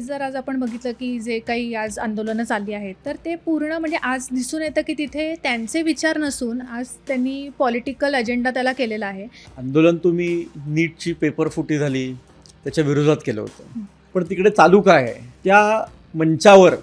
जर आज आपण बघितलं की जे काही आज आंदोलनं चालली आहेत तर ते पूर्ण म्हणजे आज दिसून येतं की तिथे त्यांचे विचार नसून आज त्यांनी पॉलिटिकल अजेंडा त्याला केलेला आहे. आंदोलन तुम्ही नीटची पेपर फुटी झाली त्याच्या विरोधात केलं होतं, पण तिकडे चालू काय आहे, त्या मंचावर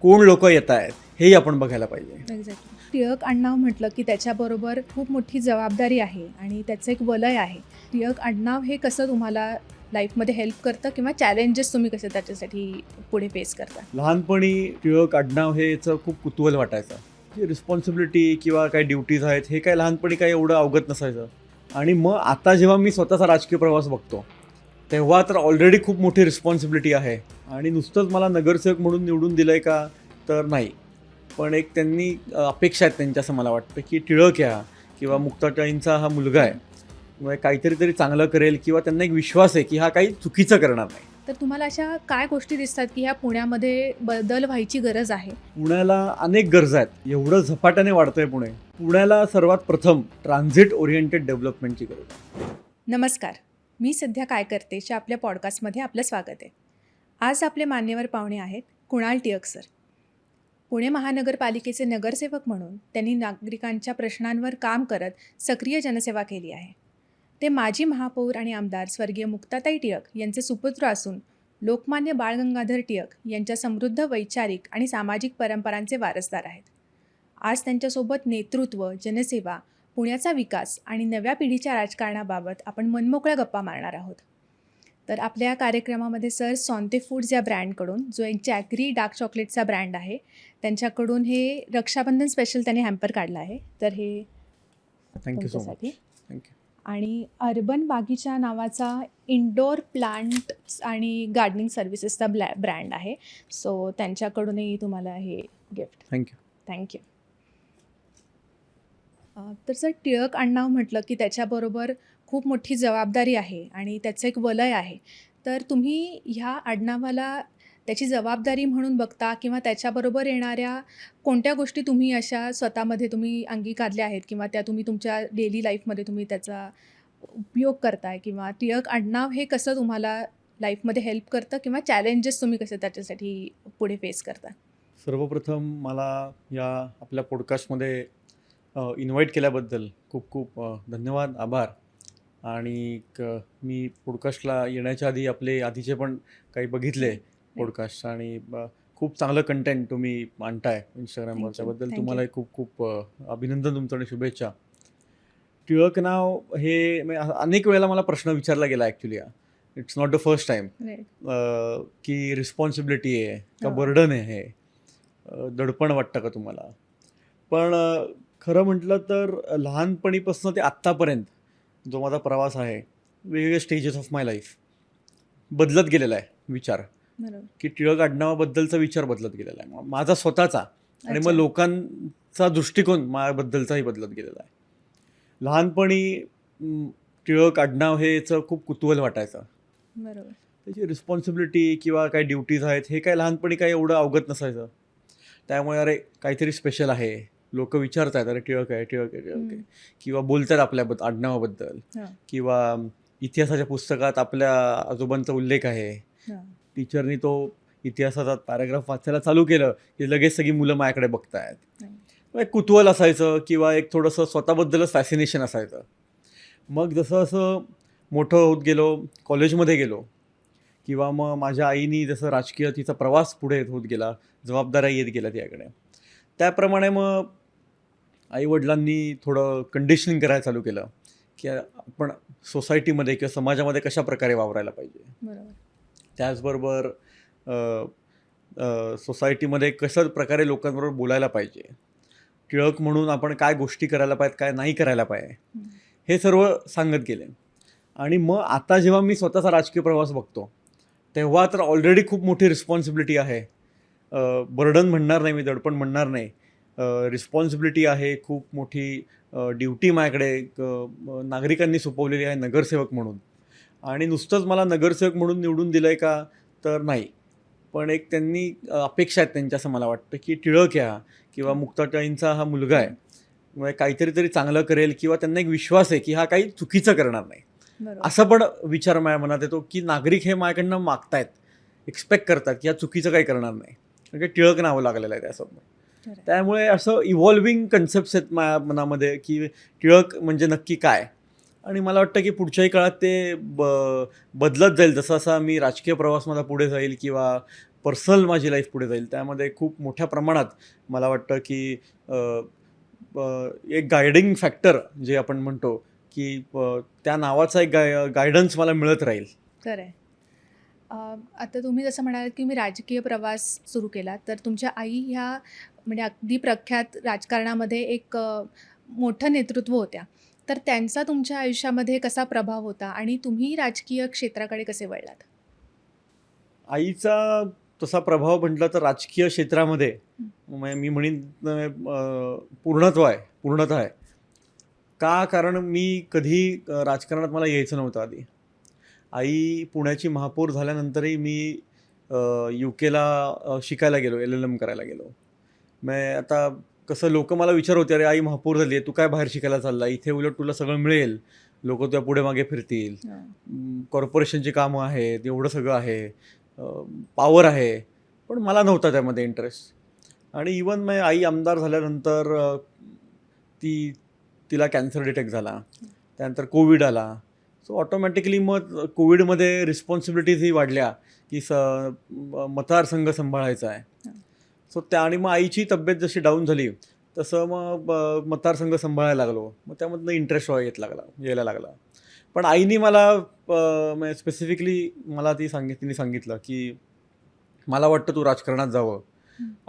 कोण लोक येत आहेत हेही आपण बघायला पाहिजे. एक्झॅक्टली. टिळक आडनाव म्हटलं की त्याच्याबरोबर खूप मोठी जबाबदारी आहे आणि त्याचं एक वलय आहे. टिळक आडनाव हे कसं तुम्हाला लाईफमध्ये हेल्प करतं किंवा चॅलेंजेस तुम्ही कसे त्याच्यासाठी पुढे फेस करता? लहानपणी टिळक आडनाव हे याचं खूप कुतूहल वाटायचं की रिस्पॉन्सिबिलिटी किंवा काही ड्युटीज आहेत हे काय लहानपणी काही एवढं अवगत नसायचं. आणि मग आता जेव्हा मी स्वतःचा राजकीय प्रवास बघतो तेव्हा तर ऑलरेडी खूप मोठी रिस्पॉन्सिबिलिटी आहे. आणि नुसतंच मला नगरसेवक म्हणून निवडून दिलं आहे का तर नाही, पण एक त्यांनी अपेक्षा आहेत त्यांच्या, असं मला वाटतं की टिळक ह्या किंवा मुक्ताताईंचा हा मुलगा आहे मग काहीतरी तरी चांगलं करेल किंवा त्यांना एक विश्वास आहे की हा काही चुकीचं करणार नाही. तर तुम्हाला अशा काय गोष्टी दिसतात की ह्या पुण्यामध्ये बदल व्हायची गरज आहे? पुण्याला अनेक गरजा आहेत, एवढं झपाट्याने वाढतंय पुणे. पुण्याला सर्वात प्रथम ट्रान्झिट ओरिएंटेड डेव्हलपमेंटची गरज आहे. नमस्कार, मी सध्या काय करतेच्या आपल्या पॉडकास्टमध्ये आपलं स्वागत आहे. आज आपले मान्यवर पाहुणे आहेत कुणाल टिळक सर. पुणे महानगरपालिकेचे नगरसेवक म्हणून त्यांनी नागरिकांच्या प्रश्नांवर काम करत सक्रिय जनसेवा केली आहे. ते माजी महापौर आणि आमदार स्वर्गीय मुक्ताताई टिळक यांचे सुपुत्र असून लोकमान्य बाळ गंगाधर टिळक यांच्या समृद्ध वैचारिक आणि सामाजिक परंपरांचे वारसदार आहेत. आज त्यांच्यासोबत नेतृत्व, जनसेवा, पुण्याचा विकास आणि नव्या पिढीच्या राजकारणाबाबत आपण मनमोकळ्या गप्पा मारणार आहोत. तर आपल्या कार्यक्रमामध्ये सर सॉन्ते फूड्स या ब्रँडकडून, जो एक जॅगरी डार्क चॉकलेटचा ब्रँड आहे, त्यांच्याकडून हे रक्षाबंधन स्पेशल त्यांनी हॅम्पर काढलं आहे. तर हे थँक्यू सो मच. तुमच्यासाठी. थँक्यू. आणि अर्बन बागीचा नावाचा इंडोर प्लांट आणि गार्डनिंग सर्व्हिसेसचा ब्रँड आहे. सो त्यांच्याकडूनही तुम्हाला हे गिफ्ट. थँक्यू. थँक्यू. तर सर, टिळक आडनाव म्हटलं की त्याच्याबरोबर खूप मोठी जबाबदारी आहे आणि त्याचं एक वलय आहे. तर तुम्ही ह्या आडनावाला त्याची जबाबदारी म्हणून बघता किंवा त्याच्याबरोबर येणाऱ्या कोणत्या गोष्टी तुम्ही अशा स्वतःमध्ये तुम्ही अंगीकारल्या आहेत किंवा त्या तुम्ही तुमच्या डेली लाईफमध्ये तुम्ही त्याचा उपयोग करताय, किंवा टिळक आडनाव हे कसं तुम्हाला लाईफमध्ये हेल्प करतं किंवा चॅलेंजेस तुम्ही कसे त्याच्यासाठी पुढे फेस करता? सर्वप्रथम मला या आपल्या पॉडकास्टमध्ये इन्व्हाइट केल्याबद्दल खूप खूप धन्यवाद, आभार. आणि मी पॉडकास्टला येण्याच्या आधी आपले आधीचे पण काही बघितले पॉडकास्ट आणि खूप चांगलं कंटेंट तुम्ही मांडताय इंस्टाग्रामवर, त्याबद्दल तुम्हालाही खूप खूप अभिनंदन तुमचं आणि शुभेच्छा. टिळक नाव हे अनेक वेळेला मला प्रश्न विचारला गेला actually. It's not the first time की रिस्पॉन्सिबिलिटी आहे का बर्डन आहे, हे दडपण वाटतं का तुम्हाला. पण खरं म्हटलं तर लहानपणीपासून ते आत्तापर्यंत जो माझा प्रवास आहे, वेगवेगळ्या स्टेजेस ऑफ माय लाईफ बदलत गेलेला आहे विचार. की टिळक आडनावाबद्दलचा विचार बदलत गेलेला आहे माझा स्वतःचा, आणि मग लोकांचा दृष्टिकोन माझ्याबद्दलचाही बदलत गेलेला आहे. लहानपणी टिळक आडनाव हे याचं खूप कुतूहल वाटायचं. बरोबर. त्याची रिस्पॉन्सिबिलिटी किंवा काही ड्युटीज आहेत हे काय लहानपणी काही एवढं अवगत नसायचं. त्यामुळे अरे काहीतरी स्पेशल आहे, लोक विचारत आहेत अरे टिळक आहे, टिळक आहे, टिळक आहे, किंवा बोलतात आपल्या आडनावाबद्दल, किंवा इतिहासाच्या पुस्तकात आपल्या आजोबांचा उल्लेख आहे. टीचरनी तो इतिहासाचा पॅराग्राफ वाचायला चालू केलं की लगेच सगळी मुलं माझ्याकडे बघतायत. एक कुतूहल असायचं किंवा एक थोडंसं स्वतःबद्दलच फॅसिनेशन असायचं. मग जसं असं मोठं होत गेलो, कॉलेजमध्ये गेलो, किंवा मग माझ्या आईनी जसं राजकीय तिचा प्रवास पुढे होत गेला, जबाबदाऱ्या येत गेल्या त्याकडे, त्याप्रमाणे मग आईवडिलांनी थोडं कंडिशनिंग करायला चालू केलं की आपण सोसायटीमध्ये किंवा समाजामध्ये कशा प्रकारे वावरायला पाहिजे. बरोबर. त्याचबरोबर सोसायटीमध्ये कशा प्रकारे लोकांबरोबर बोलायला पाहिजे, टिळक म्हणून आपण काय गोष्टी करायला पाहिजेत, काय नाही करायला पाहिजे, हे सर्व सांगत गेले. आणि मग आता जेव्हा मी स्वतःचा राजकीय प्रवास बघतो तेव्हा तर ऑलरेडी खूप मोठी रिस्पॉन्सिबिलिटी आहे. बर्डन म्हणणार नाही मी, दडपण म्हणणार नाही, रिस्पॉन्सिबिलिटी आहे, खूप मोठी ड्युटी माझ्याकडे नागरिकांनी सोपवलेली आहे नगरसेवक म्हणून. आणि नुसतंच मला नगरसेवक म्हणून निवडून दिलं आहे का तर नाही, पण एक त्यांनी अपेक्षा आहेत त्यांच्या, असं मला वाटतं की टिळक ह्या किंवा मुक्ताताईंचा हा मुलगा आहे मग काहीतरी तरी चांगलं करेल किंवा त्यांना एक विश्वास आहे की हा काही चुकीचं करणार नाही. असं पण विचार माझ्या मनात येतो की नागरिक हे माझ्याकडनं मागतायत एक्सपेक्ट करतात की या चुकीचं काही करणार नाही, म्हणजे टिळक नावं लागलेलं आहे त्यासमोर. खरं. त्यामुळे असं इव्हॉल्विंग कन्सेप्ट्स आहेत माझ्या मनामध्ये की टिळक म्हणजे नक्की काय. आणि मला वाटतं की पुढच्याही काळात ते बदलत जाईल, जसं असा मी राजकीय प्रवास माझा पुढे जाईल किंवा पर्सनल माझी लाईफ पुढे जाईल, त्यामध्ये खूप मोठ्या प्रमाणात मला वाटतं की एक गायडिंग फॅक्टर जे आपण म्हणतो की त्या नावाचा एक गायडन्स मला मिळत राहील. खरं आहे. आता तुम्ही जसं म्हणालात की मी राजकीय प्रवास सुरू केला, तर तुमच्या आई ह्या म्हणजे अगदी प्रख्यात राजकारणामध्ये एक मोठं नेतृत्व होत्या. तर त्यांचा तुमच्या आयुष्यामध्ये कसा प्रभाव होता आणि तुम्ही राजकीय क्षेत्राकडे कसे वळलात? आईचा तसा प्रभाव म्हटलं तर राजकीय क्षेत्रामध्ये मी म्हणेन पूर्णतः आहे. का? कारण मी कधी राजकारणात मला यायचं नव्हतं आधी. आई पुण्याची महापौर झाल्यानंतरही मी UK ला शिकायला गेलो, LLM करायला गेलो. मग आता कसं लोकं मला विचारत होते, "अरे आई महापौर झाली आहे, तू काय बाहेर शिकायला चालला? इथे उलट तुला सगळं मिळेल. लोकं तुझ्या पुढे मागे फिरतील. कॉर्पोरेशनची कामं आहेत, एवढं सगळं आहे, पॉवर आहे." पण मला नव्हता त्यामध्ये इंटरेस्ट. आणि इवन मग आई आमदार झाल्यानंतर तिला कॅन्सर डिटेक्ट झाला. त्यानंतर कोविड आला. सो ऑटोमॅटिकली मग कोविडमध्ये रिस्पॉन्सिबिलिटीजही वाढल्या की मतदारसंघ सांभाळायचा आहे. सो आणि मग आईची तब्येत जशी डाऊन झाली तसं मग मतदारसंघ सांभाळायला लागलो. मग त्यामधनं इंटरेस्ट यायला लागला. पण आईनी मला स्पेसिफिकली मला तिने सांगितलं की मला वाटतं तू राजकारणात जावं.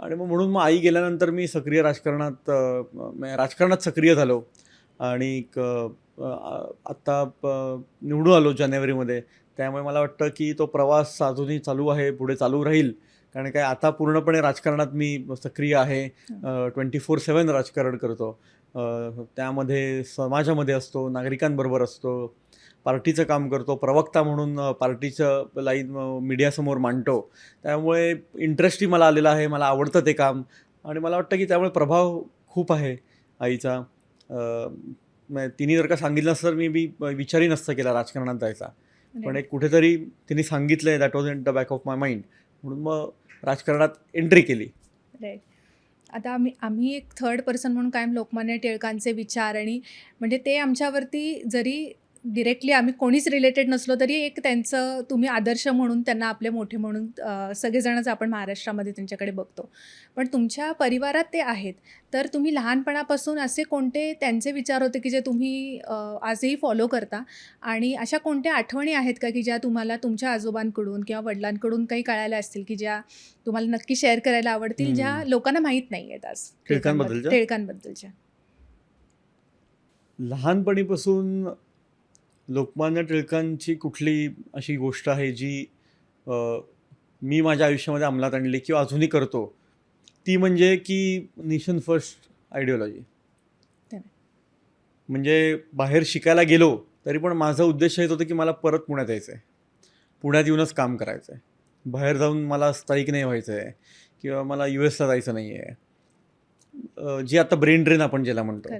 आणि म्हणून आई गेल्यानंतर मी राजकारणात सक्रिय झालो. आणि आत्ता निवडून आलो जानेवारीमध्ये. त्यामुळे मला वाटतं की तो प्रवास अजूनही चालू आहे, पुढे चालू राहील. कारण काय आता पूर्णपणे राजकारणात मी सक्रिय आहे. 24/7 राजकारण करतो. त्यामध्ये समाजामध्ये असतो, नागरिकांबरोबर असतो, पार्टीचं काम करतो, प्रवक्ता म्हणून पार्टीचं लाईन मीडियासमोर मांडतो. त्यामुळे इंटरेस्टही मला आलेला आहे, मला आवडतं ते काम. आणि मला वाटतं की त्यामुळे प्रभाव खूप आहे आईचा. तिने जर का सांगितलं असतं तर मी विचारही नसता केला राजकारणात जायचा. पण एक कुठेतरी तिने सांगितलं आहे, that was in the back of my mind, म्हणून मग राजकारणात एंट्री केली. राईट. आता आम्ही एक थर्ड पर्सन म्हणून कायम लोकमान्य टिळकांचे विचार आणि म्हणजे ते आमच्यावरती जरी डिरेक्टली आम्ही कोणीच रिलेटेड नसलो तरी एक त्यांचं तुम्ही आदर्श म्हणून त्यांना आपले मोठे म्हणून सगळेजणच आपण महाराष्ट्रामध्ये त्यांच्याकडे बघतो. पण तुमच्या परिवारात ते आहेत, तर तुम्ही लहानपणापासून असे कोणते त्यांचे विचार होते की जे तुम्ही आजही फॉलो करता आणि अशा कोणत्या आठवणी आहेत का की ज्या तुम्हाला तुमच्या आजोबांकडून किंवा वडिलांकडून काही कळायला असतील की ज्या तुम्हाला नक्की शेअर करायला आवडतील, ज्या लोकांना माहीत नाही आहेत आज टिळकांबद्दलच्या? लहानपणीपासून लोकमान्य टिळकांची कुठली अशी गोष्ट आहे जी मी माझ्या आयुष्यामध्ये अंमलात आणली किंवा अजूनही करतो, ती म्हणजे की नेशन फर्स्ट आयडिओलॉजी. म्हणजे बाहेर शिकायला गेलो तरी पण माझा उद्देश हेच होतं की मला परत पुण्यात यायचं आहे, पुण्यात येऊनच काम करायचं आहे. बाहेर जाऊन मला स्थायिक नाही व्हायचं आहे किंवा मला US ला जायचं नाही आहे. जी आता ब्रेन ड्रेन आपण ज्याला म्हणतो,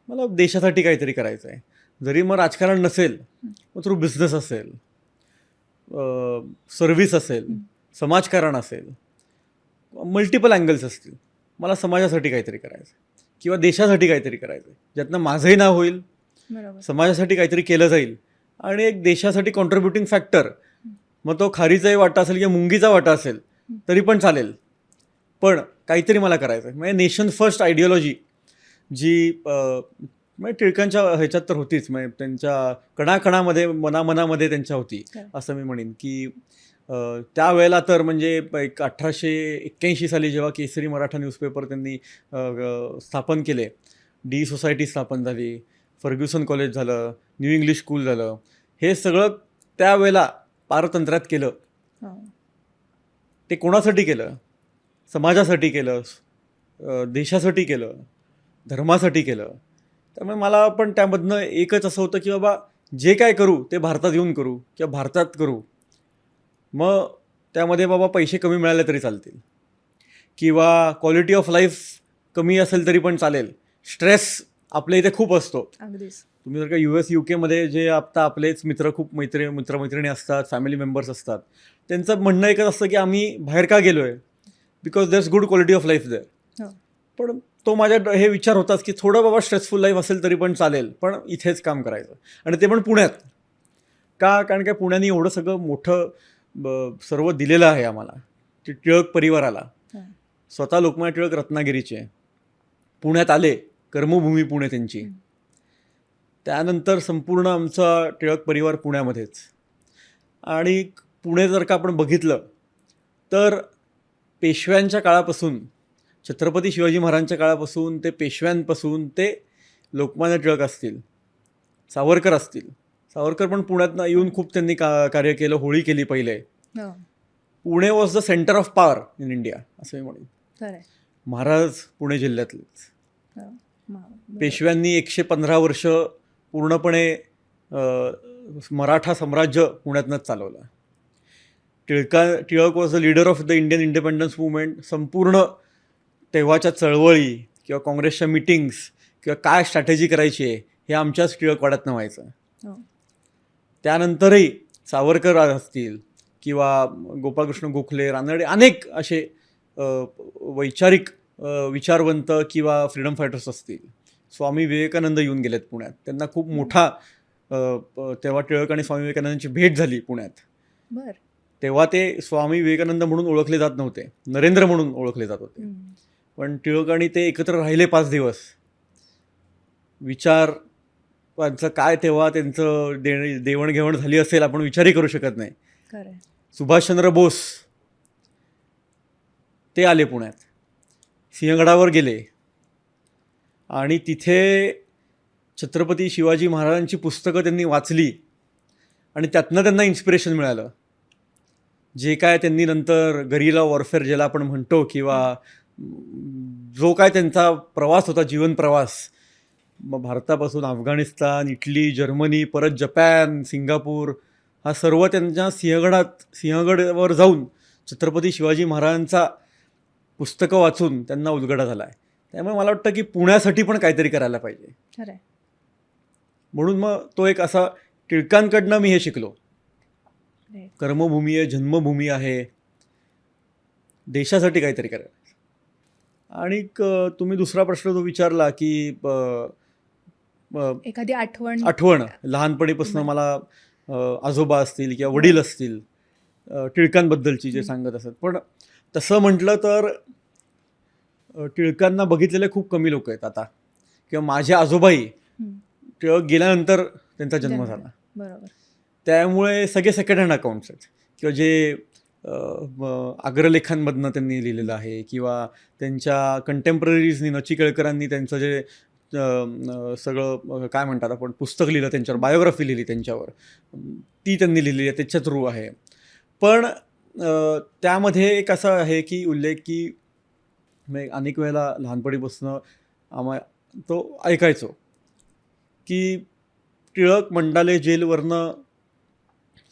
मला देशासाठी काहीतरी करायचं आहे. जरी मग राजकारण नसेल, मग थ्रू बिझनेस असेल, सर्व्हिस असेल, समाजकारण असेल, मल्टिपल अँगल्स असतील. मला समाजासाठी काहीतरी करायचं किंवा देशासाठी काहीतरी करायचं, ज्यातनं माझंही नाव होईल, समाजासाठी काहीतरी केलं जाईल आणि एक देशासाठी कॉन्ट्रीब्युटिंग फॅक्टर. मग तो खारीचाही वाटा असेल किंवा मुंगीचा वाटा असेल तरी पण चालेल, पण काहीतरी मला करायचं आहे. म्हणजे नेशन फर्स्ट आयडिओलॉजी जी म्हणजे टिळकांच्या ह्याच्यात तर होतीच, म्हणजे त्यांच्या कणाकणामध्ये मनामध्ये त्यांच्या होती असं मी म्हणेन. की त्यावेळेला तर म्हणजे एक 1881 साली जेव्हा केसरी मराठा न्यूजपेपर त्यांनी स्थापन केले, डी सोसायटी स्थापन झाली, फर्ग्युसन कॉलेज झालं, न्यू इंग्लिश स्कूल झालं, हे सगळं त्यावेळेला पारतंत्र्यात केलं. ते कोणासाठी केलं? समाजासाठी केलं, देशासाठी केलं, धर्मासाठी केलं. त्यामुळे मला पण त्यामधनं एकच असं होतं की बाबा जे काय करू ते भारतात येऊन करू किंवा भारतात करू. मग त्यामध्ये बाबा पैसे कमी मिळाले तरी चालतील किंवा क्वालिटी ऑफ लाईफ कमी असेल तरी पण चालेल. स्ट्रेस आपल्या इथे खूप असतो. तुम्ही जर का US UK जे आता आपलेच मित्र खूप मित्रमैत्रिणी असतात, फॅमिली मेंबर्स असतात, त्यांचं म्हणणं एकच असतं की आम्ही बाहेर का गेलो आहे, because there's good quality of life there. हो. पण तो माझ्या हे विचार होताच की थोडं बाबा स्ट्रेसफुल लाईफ असेल तरी पण चालेल, पण इथेच काम करायचं, आणि ते पण पुण्यात. का? कारण काय, पुण्याने एवढं सगळं मोठं सर्व दिलेलं आहे आम्हाला. ते टिळक परिवाराला. हं. स्वतः लोकमान्य टिळक रत्नागिरीचे पुण्यात आले, कर्मभूमी पुणे त्यांची. हं. त्यानंतर संपूर्ण आमचा टिळक परिवार पुण्यामध्येच. आणि पुणे जर का आपण बघितलं तर पेशव्यांच्या काळापासून, छत्रपती शिवाजी महाराजांच्या काळापासून ते पेशव्यांपासून ते लोकमान्य टिळक असतील, सावरकर असतील. सावरकर पण पुण्यातनं येऊन खूप त्यांनी कार्य केलं, होळी केली पहिले. हो. Pune was the centre of power in India असं मी म्हणेन. खरं आहे. महाराज पुणे जिल्ह्यातलेच. हो. बरोबर. पेशव्यांनी 115 वर्ष पूर्णपणे मराठा साम्राज्य पुण्यातनंच चालवलं. Tilak was the leader of the Indian independence movement. संपूर्ण तेव्हाच्या चळवळी किंवा काँग्रेसच्या मीटिंग्स किंवा काय स्ट्रॅटेजी करायची आहे हे आमच्याच टिळकवाड्यातनं व्हायचं. हो. त्यानंतरही सावरकर असतील किंवा गोपाळकृष्ण गोखले, रानडे, अनेक असे वैचारिक विचारवंत किंवा फ्रीडम फायटर्स असतील. स्वामी विवेकानंद येऊन गेलेत पुण्यात. त्यांना खूप मोठा तेव्हा टिळक आणि स्वामी विवेकानंदांची भेट झाली पुण्यात. बर. तेव्हा ते स्वामी विवेकानंद म्हणून ओळखले जात नव्हते, नरेंद्र म्हणून ओळखले जात होते. पण टिळक आणि ते एकत्र राहिले 5 दिवस. विचार त्यांचं काय तेव्हा त्यांचं देवणघेवण झाली असेल आपण विचारही करू शकत नाही. खरं आहे. सुभाषचंद्र बोस ते आले पुण्यात, सिंहगडावर गेले आणि तिथे छत्रपती शिवाजी महाराजांची पुस्तकं त्यांनी वाचली आणि त्यातनं त्यांना इन्स्पिरेशन मिळालं. जे काय त्यांनी नंतर गरिला वॉरफेअर ज्याला आपण म्हणतो किंवा जो काय त्यांचा प्रवास होता, जीवन प्रवास, मग भारतापासून अफगाणिस्तान, इटली, जर्मनी, परत जपान, सिंगापूर, हा सर्व त्यांच्या सिंहगडवर जाऊन छत्रपती शिवाजी महाराजांचा पुस्तकं वाचून त्यांना उलगडा झाला आहे. त्यामुळे मला वाटतं की पुण्यासाठी पण काहीतरी करायला पाहिजे. खरं आहे. म्हणून मग तो एक असा टिळकांकडनं मी हे शिकलो. Right. कर्मभूमी आहे, जन्मभूमी आहे, देशासाठी काहीतरी करायला. आणि तुम्ही दुसरा प्रश्न जो विचारला की एखादी आठवण लहानपणीपासून मला आजोबा असतील किंवा वडील असतील टिळकांबद्दलची जे सांगत असत. पण तसं म्हटलं तर टिळकांना जबघितलेले खूप कमी लोक आहेत आता, किंवा माझे आजोबाई टिळक गेल्यानंतर त्यांचा जन्म झाला. बरोबर. त्यामुळे सगळे सेकंड हँड अकाउंट्स आहेत, किंवा जे अग्रलेखांमधनं त्यांनी लिहिलेलं आहे किंवा त्यांच्या कंटेम्पररीजनी नचिकेळकरांनी त्यांचं जे सगळं काय म्हणतात आपण पुस्तक लिहिलं, त्यांच्यावर बायोग्राफी लिहिली त्यांच्यावर, ती त्यांनी लिहिली आहे, त्याच्या थ्रू आहे. पण त्यामध्ये एक असं आहे की उल्लेख की मी अनेक वेळेला लहानपणीपासून तो ऐकायचो की टिळक मंडाले जेलवरनं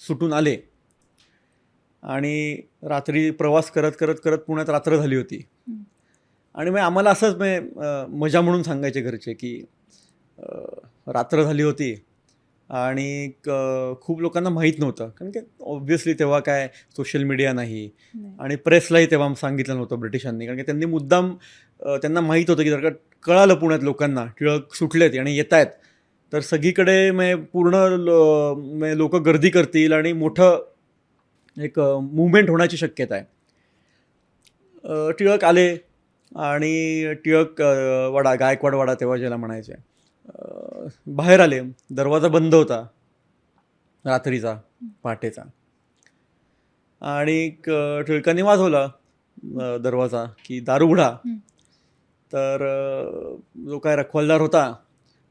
सुटून आले आणि रात्री प्रवास करत करत करत पुण्यात रात्र झाली होती. आणि मग आम्हाला असंच मजा म्हणून सांगायचे घरचे की रात्र झाली होती आणि खूप लोकांना माहीत नव्हतं, कारण की ऑब्व्हियसली तेव्हा काय सोशल मीडिया नाही आणि प्रेसलाही तेव्हा सांगितलं नव्हतं ब्रिटिशांनी, कारण की त्यांनी मुद्दाम त्यांना माहीत होतं की जर का कळालं पुण्यात लोकांना टिळक सुटलेत आणि येत आहेत तर सगळीकडे पूर्ण लोक गर्दी करतील आणि मोठं एक मुवमेंट होण्याची शक्यता आहे. टिळक आले आणि टिळक वाडा, गायकवाड वाडा तेव्हा ज्याला म्हणायचे, बाहेर आले. दरवाजा बंद होता रात्रीचा, पहाटेचा, आणि टिळकांनी वाजवला दरवाजा की दारू उघडा. तर जो काय रखवालदार होता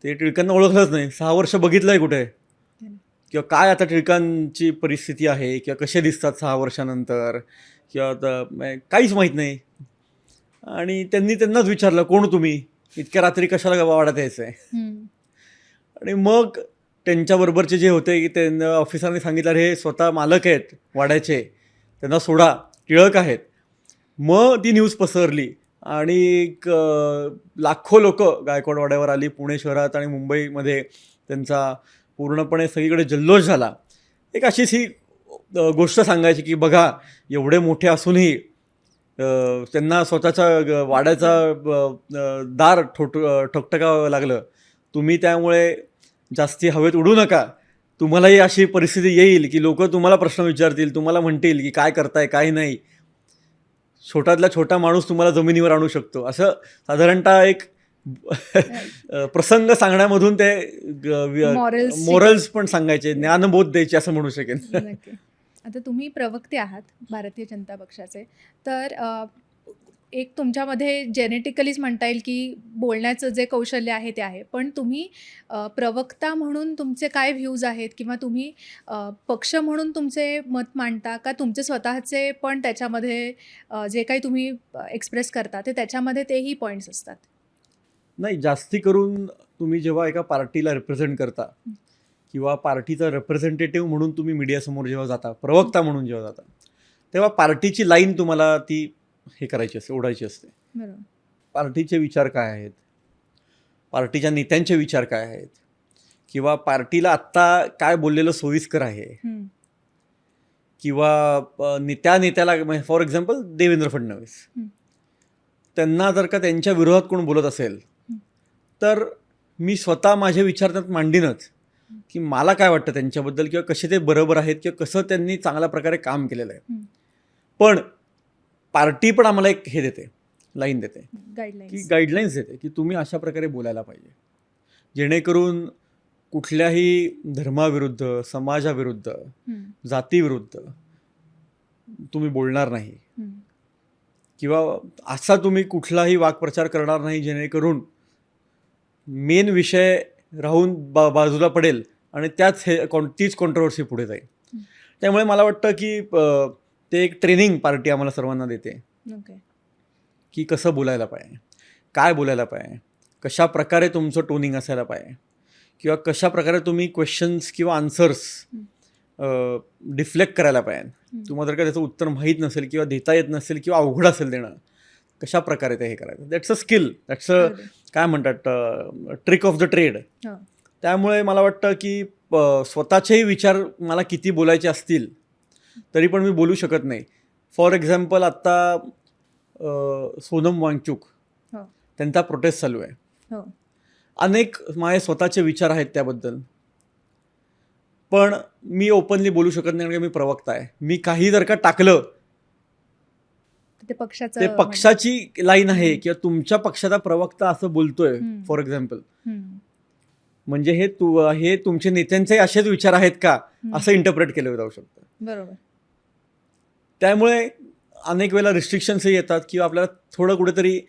ते टिळकांना ओळखलंच नाही. 6 वर्ष बघितलं आहे कुठे, किंवा काय आता टिळकांची परिस्थिती आहे किंवा कसे दिसतात 6 वर्षानंतर, किंवा काहीच माहीत नाही. आणि त्यांनाच विचारलं, कोण तुम्ही, इतक्या रात्री कशाला वाड्यात यायचं आहे. आणि मग त्यांच्याबरोबरचे जे होते की त्यांना ऑफिसरने सांगितलं, हे स्वतः मालक आहेत वाड्याचे, त्यांना सोडा, टिळक आहेत. मग ती न्यूज पसरली आणि लाखो लोक गायकवाड वाड्यावर आली. पुणे शहरात आणि मुंबईमध्ये त्यांचा पूर्णपणे सगळीकडे जल्लोष झाला. एक अशीच ही गोष्ट सांगायची की बघा, एवढे मोठे असूनही त्यांना स्वतःच्या वाड्याचा दार ठकठकावं लागलं. तुम्ही त्यामुळे जास्ती हवेत उडू नका. तुम्हालाही अशी परिस्थिती येईल की लोक तुम्हाला प्रश्न विचारतील, तुम्हाला म्हणतील की काय करताय काय नाही. छोट्यातला छोटा माणूस तुम्हाला जमिनीवर आणू शकतो. असं साधारणतः एक प्रसंग सांगण्यामधून ते मोरल्स पण सांगायचे, ज्ञानबोध द्यायचे असं म्हणू शकेन. नक्की. आता तुम्ही प्रवक्ते आहात भारतीय जनता पक्षाचे, तर एक तुमच्यामध्ये जेनेटिकलीच म्हणता येईल की बोलण्याचं जे कौशल्य आहे ते आहे, पण तुम्ही प्रवक्ता म्हणून तुमचे काय व्ह्यूज आहेत किंवा तुम्ही पक्ष म्हणून तुमचे मत मांडता का तुमचे स्वतःचे पण त्याच्यामध्ये जे काही तुम्ही एक्सप्रेस करता ते त्याच्यामध्ये तेही पॉईंट्स असतात? नाही, जास्ती करून तुम्ही जेव्हा एका पार्टीला रिप्रेझेंट करता किंवा पार्टीचा रिप्रेझेंटेटिव्ह म्हणून तुम्ही मीडियासमोर जेव्हा जाता, प्रवक्ता म्हणून जेव्हा जाता, तेव्हा पार्टीची लाईन तुम्हाला ती हे करायची असते, ओढायची असते. बरोबर. पार्टीचे विचार काय आहेत, पार्टीच्या नेत्यांचे विचार काय आहेत, किंवा पार्टीला आत्ता काय बोललेलं सोयीस्कर आहे, किंवा त्या नेत्याला फॉर एक्झाम्पल देवेंद्र फडणवीस, त्यांना जर का त्यांच्या विरोधात कोण बोलत असेल तर मी स्वतः माझे विचार त्यात मांडीनच की मला काय वाटतं त्यांच्याबद्दल, किंवा कसे ते बरोबर आहेत, किंवा कसं त्यांनी चांगल्या प्रकारे काम केलेलं आहे. पण पार्टी पण आम्हाला एक हे देते, लाईन देते, की गाईडलाईन्स देते की तुम्ही अशा प्रकारे बोलायला पाहिजे, जेणेकरून कुठल्याही धर्माविरुद्ध, समाजाविरुद्ध, जातीविरुद्ध तुम्ही बोलणार नाही, किंवा असा तुम्ही कुठलाही वाक्प्रचार करणार नाही जेणेकरून मेन विषय राहून बाजूला पडेल आणि तीच कॉन्ट्रोवर्सी पुढे जाईल. त्यामुळे मला वाटतं की ते एक ट्रेनिंग पार्टी आम्हाला सर्वांना देते की कसं बोलायला पाहिजे, काय बोलायला पाहिजे, कशा प्रकारे तुमचं टोनिंग असायला पाहिजे, किंवा कशा प्रकारे तुम्ही क्वेश्चन्स किंवा आन्सर्स डिफ्लेक्ट करायला पाहिजे. तुम्हाला जर का त्याचं उत्तर माहीत नसेल किंवा देता येत नसेल किंवा अवघड असेल देणं, कशा प्रकारे ते हे करायचं, that's a skill, that's a काय म्हणतात ट्रिक ऑफ द ट्रेड. त्यामुळे मला वाटतं की स्वतःचेही विचार मला किती बोलायचे असतील तरी पण मी बोलू शकत नाही. फॉर एक्झाम्पल आत्ता सोनम वांगचुक, त्यांचा प्रोटेस्ट चालू आहे, अनेक माझे स्वतःचे विचार आहेत त्याबद्दल, पण मी ओपनली बोलू शकत नाही कारण मी प्रवक्ता आहे. मी काही जर का टाकलं ते पक्षाची लाईन आहे, किंवा तुमच्या पक्षाचा प्रवक्ता असं बोलतोय फॉर एक्झाम्पल, म्हणजे हे तुमच्या नेत्यांचे असेच विचार आहेत का असं इंटरप्रेट केलं जाऊ शकतं. बरोबर. त्यामुळे अनेक वेळेला रिस्ट्रिक्शन्सही येतात, किंवा आपल्याला थोडं कुठेतरी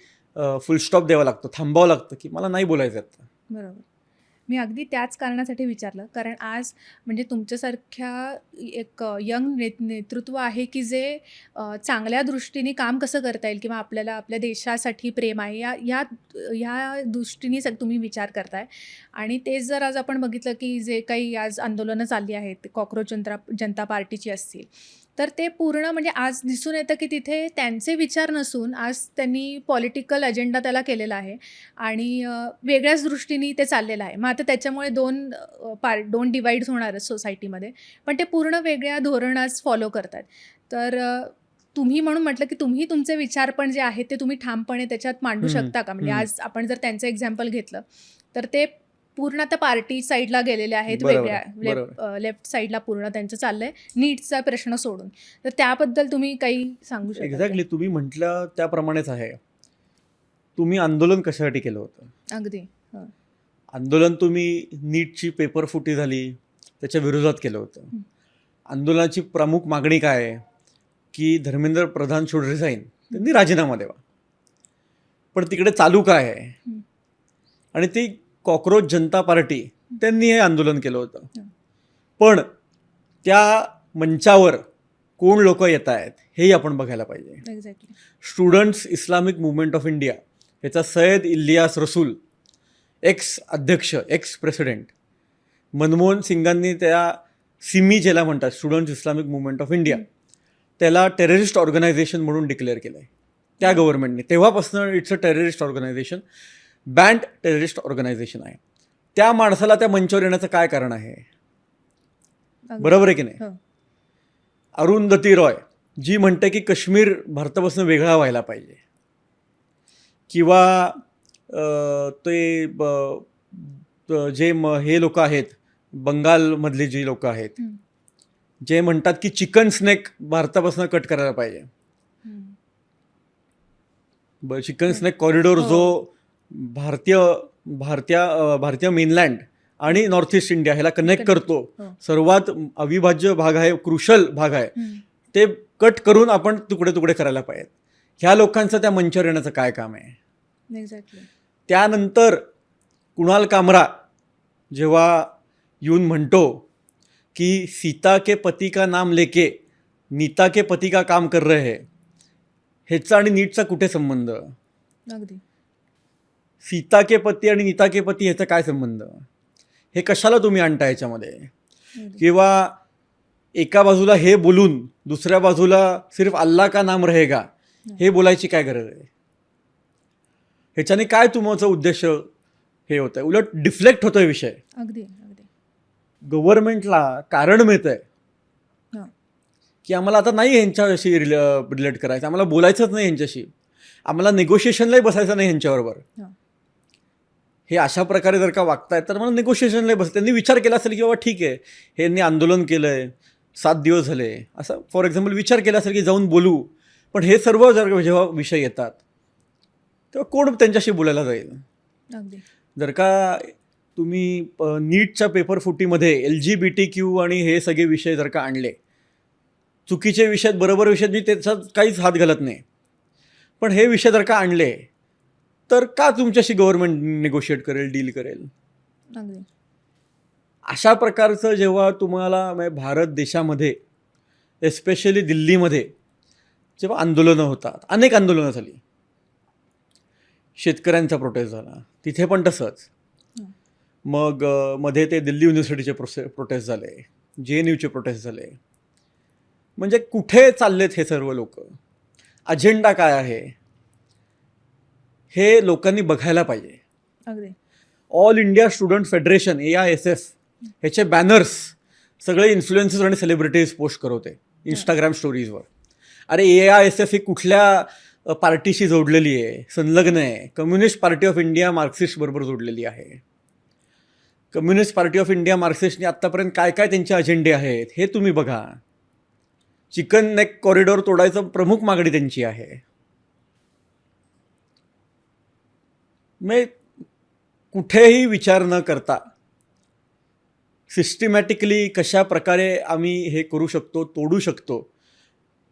फुल स्टॉप द्यावं लागतं, थांबावं लागतं की मला नाही बोलायचं आता. बरोबर. मी अगदी त्याच कारणासाठी विचारलं, कारण आज म्हणजे तुमच्यासारख्या एक यंग नेतृत्व आहे की जे चांगल्या दृष्टीने काम कसं करता येईल किंवा आपल्याला आपल्या देशासाठी प्रेम आहे ह्या दृष्टीने तुम्ही विचार करताय. आणि तेच जर आज आपण बघितलं की जे काही आज आंदोलनं चालली आहेत, कॉक्रोच जनता पार्टीची असतील, तर ते पूर्ण म्हणजे आज दिसून येतं की तिथे त्यांचे विचार नसून आज त्यांनी पॉलिटिकल अजेंडा त्याला केलेला आहे आणि वेगळ्याच दृष्टीने ते चाललेलं आहे. मग आता त्याच्यामुळे दोन डिवाईड्स होणारच सोसायटीमध्ये, पण ते पूर्ण वेगळ्या धोरणास फॉलो करतात. तर तुम्ही म्हणून म्हटलं की तुम्ही तुमचे विचार पण जे आहेत ते तुम्ही ठामपणे त्याच्यात मांडू शकता का? म्हणजे आज आपण जर त्यांचं एक्झाम्पल घेतलं तर ते पूर्ण आता पार्टी साईडला गेलेले आहेत, वेगळ्या लेफ्ट साईडला पूर्ण त्यांचं चाललंय, नीटचा प्रश्न सोडून. तर त्याबद्दल तुम्ही काही सांगू शकता? एक्झॅक्टली, तुम्ही म्हटलं त्याप्रमाणेच आहे. तुम्ही आंदोलन कशासाठी केलं होतं? अगदी आंदोलन तुम्ही नीटची पेपर फुटी झाली त्याच्या विरोधात केलं होतं. आंदोलनाची प्रमुख मागणी काय आहे की धर्मेंद्र प्रधान शुड रिझाईन, त्यांनी राजीनामा द्यावा. पण तिकडे चालू काय आहे, आणि ती कॉक्रोच जनता पार्टी, त्यांनी हे आंदोलन केलं होतं. पण त्या मंचावर कोण लोक येत आहेत हेही आपण बघायला पाहिजे. Students Islamic Movement of India, याचा सय्यद इलियास रसूल, एक्स अध्यक्ष, एक्स प्रेसिडेंट, मनमोहन सिंगांनी त्या सिमी ज्याला म्हणतात Students Islamic Movement of India, त्याला टेररिस्ट ऑर्गनायझेशन म्हणून डिक्लेअर केलं आहे त्या गव्हर्नमेंटने. तेव्हापासून it's a terrorist organisation, banned terrorist organisation आहे. त्या माणसाला त्या मंचावर येण्याचं काय कारण आहे? अगदी. बरोबर आहे की नाही? हो. अरुंधती रॉय जी म्हणते की काश्मीर भारतापासून वेगळा व्हायला पाहिजे, किंवा ते जे हे लोक आहेत बंगालमधली जी लोक आहेत हं. जे म्हणतात की चिकन स्नेक भारतापासून कट करायला पाहिजे. हं. चिकन हो. स्नेक कॉरिडॉर हो. जो भारतीय भारतीय भारतीय मेनलँड आणि नॉर्थ ईस्ट इंडिया ह्याला कनेक्ट Connect. करतो, हो. सर्वात अविभाज्य भाग आहे, क्रुशल भाग आहे, हं. ते कट करून आपण तुकडे तुकडे करायला पाहिजेत. ह्या लोकांचं त्या मंचावर येण्याचं काय काम आहे? एक्झॅक्टली. त्यानंतर कुणाल कामरा जेव्हा येऊन म्हणतो की सीता के पती का नाम लेके नीता के पती का काम कर रहे हैं, ह्याचा आणि नीटचा कुठे संबंध? अगदी. सीता के पती आणि नीता के पती ह्याचा काय संबंध? हे कशाला तुम्ही आणता याच्यामध्ये? अगदी. किंवा एका बाजूला हे बोलून दुसऱ्या बाजूला सिर्फ अल्लाह का नाम रहेगा हे बोलायची काय गरज आहे? ह्याच्याने काय तुमचा उद्देश हे होत आहे? उलट डिफ्लेक्ट होतोय विषय. अगदी. अगदी. गव्हर्नमेंटला कारण मिळत आहे हां. की आम्हाला आता नाही ह्यांच्याशी रिलेट करायचं, आम्हाला बोलायचंच नाही ह्यांच्याशी, आम्हाला निगोशिएशनलाही बसायचं नाही ह्यांच्याबरोबर. हां. हे अशा प्रकारे जर का वागतायत तर मला निगोशिएशनला बस. त्यांनी विचार केला असेल की बाबा ठीक आहे, ह्यांनी आंदोलन केलं आहे, 7 दिवस झाले, असं फॉर एक्झाम्पल विचार केला असेल की जाऊन बोलू. पण हे सर्व जर जेव्हा विषय येतात तेव्हा कोण त्यांच्याशी बोलायला जाईल? अगदी. जर का तुम्ही नीटच्या पेपर फुटीमध्ये LGBT आणि हे सगळे विषय जर का आणले, चुकीचे विषय बरोबर विषय, मी त्याच्यात काहीच हात घालत नाही, पण हे विषय जर का आणले तर का तुमच्याशी गव्हर्नमेंट निगोशिएट करेल, डील करेल? अगदी. अशा प्रकारचं जेव्हा तुम्हाला भारत देशामध्ये एस्पेशली दिल्लीमध्ये जेव्हा आंदोलनं होतात, अनेक आंदोलनं झाली, शेतकऱ्यांचा प्रोटेस्ट झाला, तिथे पण तसंच. मग मध्ये ते दिल्ली युनिव्हर्सिटीचे प्रोटेस्ट झाले, JNUचे प्रोटेस्ट झाले. म्हणजे कुठे चाललेत हे सर्व लोक? अजेंडा काय आहे हे लोकांनी बघायला पाहिजे. अगदी. All India student federation AISF ह्याचे बॅनर्स सगळे इन्फ्लुएन्सर्स आणि सेलिब्रिटीज पोस्ट करवते इंस्टाग्राम स्टोरीजवर. अरे AISF ही कुठल्या पार्टीशी जोडलेली आहे? संलग्न आहे. Communist party of India Marxist बरोबर जोडलेली आहे. कम्युनिस्ट पार्टी ऑफ इंडिया मार्क्सिस्टने आत्तापर्यंत काय काय त्यांचे अजेंडे आहेत हे तुम्ही बघा. चिकन नेक कॉरिडॉर तोडायचं प्रमुख मागणी त्यांची आहे. कुठेही विचार न करता सिस्टमॅटिकली कशा प्रकारे आम्ही हे करू शकतो, तोडू शकतो,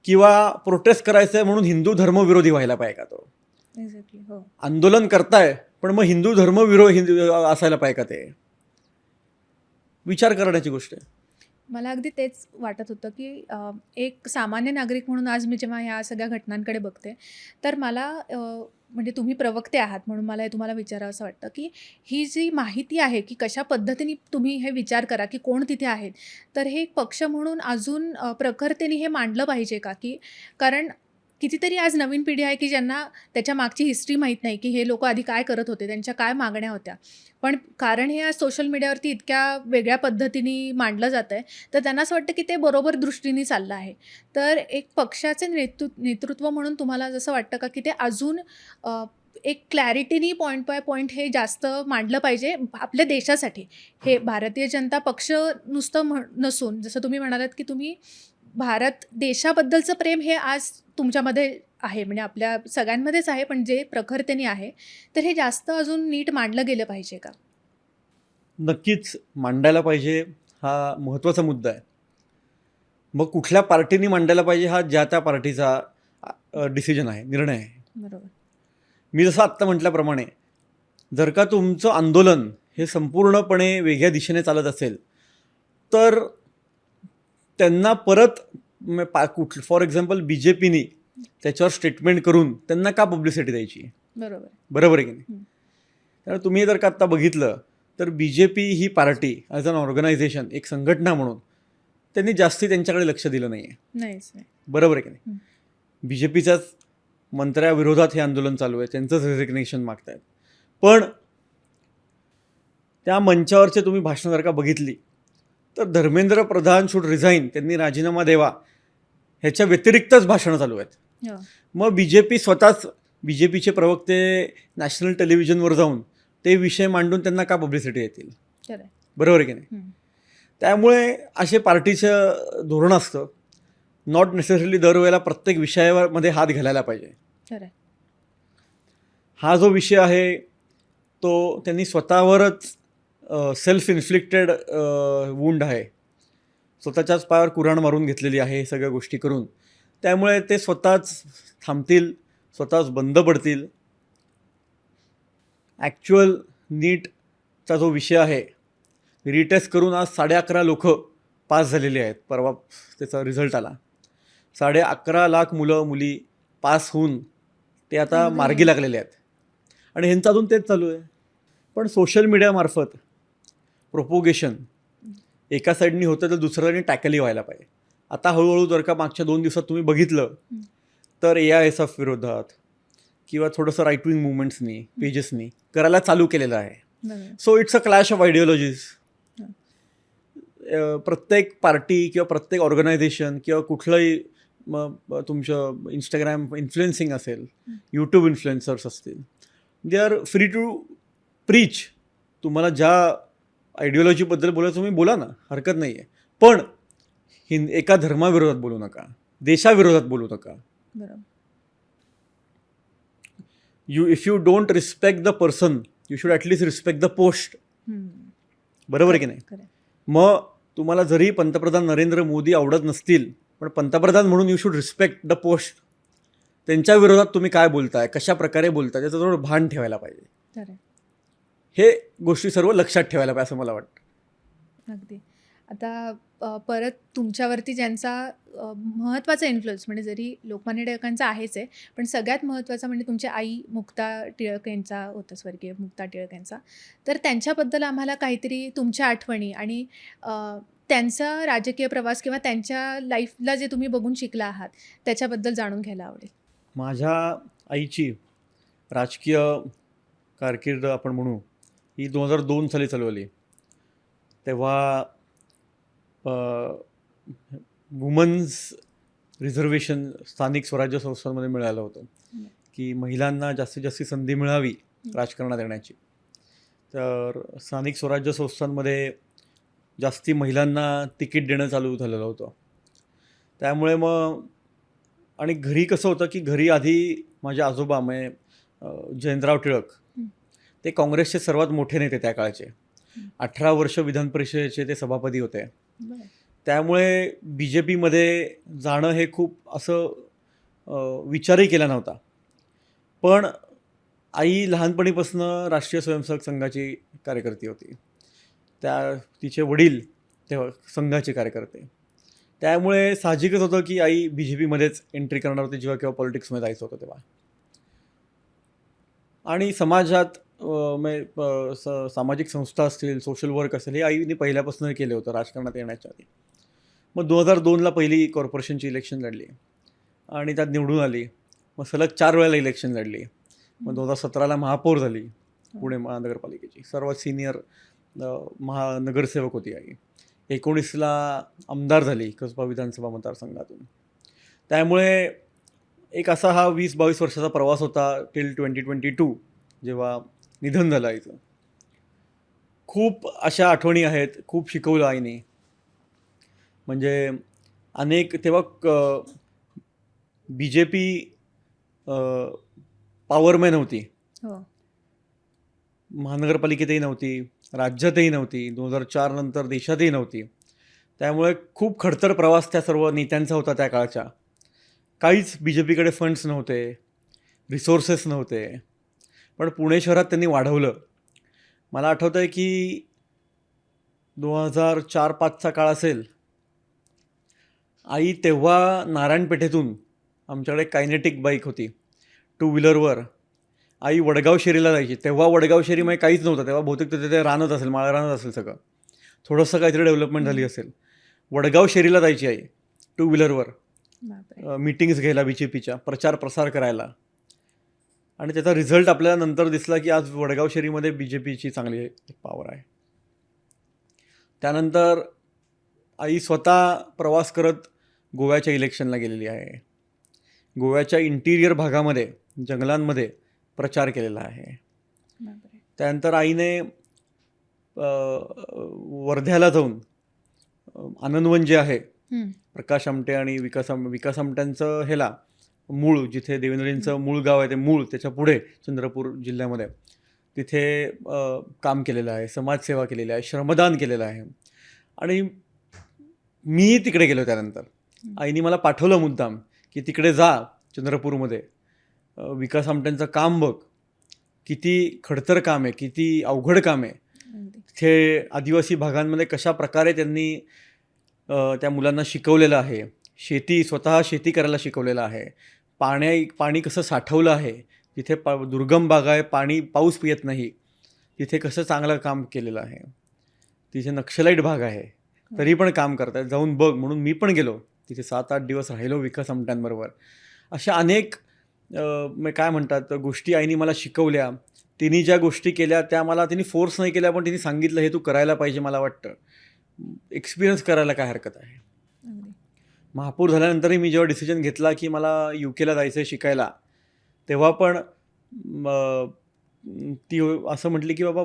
किंवा प्रोटेस्ट करायचं आहे म्हणून हिंदू धर्मविरोधी व्हायला पाहिजे का तो? एक्झॅक्टली. हो. आंदोलन करताय पण मग हिंदू धर्मविरोधी असायला पाहिजे का? ते विचार करण्याची गोष्ट आहे. मला अगदी तेच वाटत होतं की एक सामान्य नागरिक म्हणून आज मी जेव्हा ह्या सगळ्या घटनांकडे बघते तर मला म्हणजे तुम्ही प्रवक्ते आहात म्हणून मला हे तुम्हाला विचारावं असं वाटतं की ही जी माहिती आहे की कशा पद्धतीने तुम्ही हे विचार करा की कोण तिथे आहेत, तर हे एक पक्ष म्हणून अजून प्रखरतेने हे मांडलं पाहिजे का? की कारण कितीतरी आज नवीन पिढी आहे की ज्यांना त्याच्या मागची हिस्ट्री माहीत नाही की हे लोक आधी काय करत होते, त्यांच्या काय मागण्या होत्या. पण कारण हे आज सोशल मीडियावरती इतक्या वेगळ्या पद्धतीने मांडलं जातं आहे तर त्यांना असं वाटतं की ते बरोबर दृष्टीने चाललं आहे. तर एक पक्षाचे नेतृत्व म्हणून तुम्हाला जसं वाटतं का की ते अजून एक क्लॅरिटीनी पॉईंट बाय पॉईंट हे जास्त मांडलं पाहिजे आपल्या देशासाठी? हे भारतीय जनता पक्ष नुसतं नसून जसं तुम्ही म्हणालात की तुम्ही भारत देशाबद्दलचं प्रेम हे आज तुमच्यामध्ये आहे, म्हणजे आपल्या सगळ्यांमध्येच आहे, पण जे प्रखरतेने आहे तर हे जास्त अजून नीट मांडलं गेलं पाहिजे का? नक्कीच मांडायला पाहिजे, हा महत्त्वाचा मुद्दा आहे. मग कुठल्या पार्टीने मांडायला पाहिजे हा ज्या त्या पार्टीचा डिसिजन आहे, निर्णय आहे. बरोबर. मी जसं आत्ता म्हटल्याप्रमाणे जर का तुमचं आंदोलन हे संपूर्णपणे वेगळ्या दिशेने चालत असेल तर त्यांना परत फॉर एक्झाम्पल BJPने त्याच्यावर स्टेटमेंट करून त्यांना का पब्लिसिटी द्यायची? बरोबर. बरोबर आहे की नाही? हं. त्यामुळे तुम्ही जर का आत्ता बघितलं तर BJP ही पार्टी ॲज अन ऑर्गनायझेशन, एक संघटना म्हणून त्यांनी जास्ती त्यांच्याकडे लक्ष दिलं नाही आहे. नाहीच नाही. बरोबर आहे की नाही? BJPच्याच मंत्र्याविरोधात हे आंदोलन चालू आहे, त्यांचंच रेजिग्नेशन मागतायत. पण त्या मंचावरचे तुम्ही भाषणं जर का बघितली तर धर्मेंद्र प्रधान शुड रिझाईन, त्यांनी राजीनामा द्यावा, ह्याच्या व्यतिरिक्तच भाषणं चालू आहेत. हो. मग BJP स्वतःच, BJPचे प्रवक्ते नॅशनल टेलिव्हिजनवर जाऊन ते विषय मांडून त्यांना का पब्लिसिटी येतील? खरं आहे. बरोबर आहे की नाही? हं. त्यामुळे असे पार्टीचं धोरण असतं, नॉट नेसेसरीली दरवेळेला प्रत्येक विषयामध्ये हात घालायला पाहिजे. खरं आहे. हा जो विषय आहे तो त्यांनी स्वतःवरच सेल्फ इन्फ्लिक्टेड वुंड आहे, स्वतःच्याच पायावर कुऱ्हाड मारून घेतलेली आहे हे सगळ्या गोष्टी करून. त्यामुळे ते स्वतःच थांबतील, स्वतःच बंद पडतील. ॲक्च्युअल नीटचा जो विषय आहे, रिटेस्ट करून आज 11.5 लोक पास झालेली आहेत. परवा त्याचा रिझल्ट आला. 11.5 लाख मुलं मुली पास होऊन ते आता अगदी. मार्गी लागलेले आहेत आणि ह्यांचं अजून तेच चालू आहे. पण सोशल मीडियामार्फत प्रोपोगेशन एका साईडनी होतं तर दुसऱ्याने टॅकलही व्हायला पाहिजे. आता हळूहळू जर का मागच्या 2 दिवसात तुम्ही बघितलं तर AISF विरोधात किंवा थोडंसं राईट विंग मुवमेंट्सनी, पेजेसनी करायला चालू केलेलं आहे. बरोबर. So it's a clash of ideologies. हं. प्रत्येक पार्टी किंवा प्रत्येक ऑर्गनायझेशन किंवा कुठलंही तुमचं इंस्टाग्राम इन्फ्लुएन्सिंग असेल, यूट्यूब इन्फ्लुएन्सर्स असतील, they are free to preach. तुम्हाला ज्या आयडिओलॉजीबद्दल बोलायचं तुम्ही बोला ना, हरकत नाही आहे. पण एका धर्माविरोधात बोलू नका, देशाविरोधात बोलू नका. बरोबर. If you don't respect the person, you should at least respect the post. हं. बरोबर आहे की नाही? खरं आहे. मग तुम्हाला जरी पंतप्रधान नरेंद्र मोदी आवडत नसतील, पण पंतप्रधान म्हणून you should respect the post. त्यांच्या विरोधात तुम्ही काय बोलताय, कशा प्रकारे बोलताय, त्याचं थोडं भान ठेवायला पाहिजे. खरं आहे. हे गोष्टी सर्व लक्षात ठेवायला पाहिजे असं मला वाटतं. अगदी. आता परत तुमच्यावरती ज्यांचा महत्त्वाचा इन्फ्लुअन्स, म्हणजे जरी लोकमान्य टिळकांचा आहेच आहे, पण सगळ्यात महत्त्वाचा म्हणजे तुमची आई मुक्ता टिळक यांचा होता, स्वर्गीय मुक्ता टिळक यांचा. तर त्यांच्याबद्दल आम्हाला काहीतरी तुमच्या आठवणी आणि त्यांचा राजकीय प्रवास किंवा त्यांच्या लाईफला जे तुम्ही बघून शिकला आहात त्याच्याबद्दल जाणून घ्यायला आवडेल. माझ्या आईची राजकीय कारकीर्द आपण म्हणू ही 2002 साली चालवली. तेव्हा वुमन्स रिझर्वेशन स्थानिक स्वराज्य संस्थांमध्ये मिळालं होतं की महिलांना जास्तीत जास्त संधी मिळावी राजकारणात येण्याची. तर स्थानिक स्वराज्य संस्थांमध्ये जास्ती महिलांना तिकीट देणं चालू झालेलं होतं. त्यामुळे मग आणि घरी कसं होतं की घरी आधी माझे आजोबा म्हणजे जयंतराव टिळक ते काँग्रेसचे सर्वात मोठे नेते त्या काळचे. 18 वर्ष विधान परिषदेचे ते सभापती होते. त्यामुळे BJPमध्ये जाणं हे खूप असं विचारही केला नव्हता. पण आई लहानपणीपासून राष्ट्रीय स्वयंसेवक संघाची कार्यकर्ती होती. तिचे वडील तेव्हा संघाचे कार्यकर्ते. त्यामुळे साहजिकच होतं की आई BJPमध्येच एंट्री करणार होती जेव्हा केव्हा पॉलिटिक्समध्ये जायचं होतं तेव्हा. आणि समाजात सामाजिक संस्था असतील, सोशल वर्क असेल, हे आईने पहिल्यापासून केलं होतं राजकारणात येण्याच्या आधी. मग 2002ला पहिली कॉर्पोरेशनची इलेक्शन लढली आणि त्यात निवडून आली. मग सलग 4 वेळेला इलेक्शन लढली. मग 2017ला महापौर झाली पुणे महानगरपालिकेची. सर्वात सिनियर महानगरसेवक होती आई. 19ला आमदार झाली कसबा विधानसभा मतदारसंघातून. त्यामुळे एक असा हा 20-22 वर्षाचा प्रवास होता टिल 2022 जेव्हा निधन झालं आईचं. खूप अशा आठवणी आहेत, खूप शिकवलं आईने. म्हणजे अनेक तेव्हा BJP पॉवरमॅन नव्हती. हो. महानगरपालिकेतही नव्हती, राज्यातही नव्हती, 2004 नंतर देशातही नव्हती. त्यामुळे खूप खडतर प्रवास त्या सर्व नेत्यांचा होता त्या काळच्या. काहीच BJPकडे फंड्स नव्हते, रिसोर्सेस नव्हते. पण पुणे शहरात त्यांनी वाढवलं. मला आठवतं आहे की 2004-05चा काळ असेल. आई तेव्हा नारायणपेठेतून आमच्याकडे कायनेटिक बाईक होती, 2 व्हीलरवर आई वडगाव शेरीला जायची. तेव्हा वडगाव शेरीमध्ये काहीच नव्हतं. तेव्हा बहुतेक तिथे रानच असेल, माळ रानच असेल सगळं. थोडंसं काहीतरी डेव्हलपमेंट झाली असेल. वडगाव शेरीला जायची आई 2 व्हीलरवर मीटिंग्स घ्यायला, BJPच्या प्रचार प्रसार करायला. आणि त्याचा रिझल्ट आपल्याला नंतर दिसला की आज वडगाव शेरीमध्ये BJPची चांगली पॉवर आहे. त्यानंतर आई स्वतः प्रवास करत गोव्याच्या इलेक्शनला गेलेली आहे. गोव्याच्या इंटिरियर भागामध्ये जंगलांमध्ये प्रचार केलेला आहे. बापरे. त्यानंतर आईने वर्ध्याला जाऊन आनंदवन जे आहे हं. प्रकाश आमटे आणि विकास आमट्यांचं ह्याला मूळ, जिथे देवेंद्रजींचं मूळ गाव आहे ते मूळ त्याच्या पुढे चंद्रपूर जिल्ह्यामध्ये तिथे काम केलेलं आहे, समाजसेवा केलेली आहे, श्रमदान केलेलं आहे. आणि मीही तिकडे गेलो. त्यानंतर आईने मला पाठवलं मुद्दाम की तिकडे जा चंद्रपूरमध्ये, विकास आमट्यांचं काम बघ, किती खडतर काम आहे, किती अवघड काम आहे. अगदी. तिथे आदिवासी भागांमध्ये कशा प्रकारे त्यांनी त्या मुलांना शिकवलेलं आहे, स्वतः शेती करायला शिकवलेलं आहे, पाणी कसं साठवलं आहे, जिथे दुर्गम भाग आहे, पाऊस पियत नाही, तिथे कसं चांगलं काम केलेलं आहे. तिथे नक्षलाईट भाग आहे तरी पण काम करतात, जाऊन बघ म्हणून मी पण गेलो. तिथे 7-8 दिवस राहिलो विकास आमट्यांबरोबर. अशा अनेक काय म्हणतात गोष्टी आईने मला शिकवल्या. तिने ज्या गोष्टी केल्या त्या मला तिने फोर्स नाही केल्या, पण तिने सांगितलं हे तू करायला पाहिजे. मला वाटतं एक्सपिरियन्स करायला काय हरकत आहे. अगदी. महापौर झाल्यानंतरही मी जेव्हा डिसिजन घेतला की मला UK जायचं आहे शिकायला, तेव्हा पण ती असं म्हटली की बाबा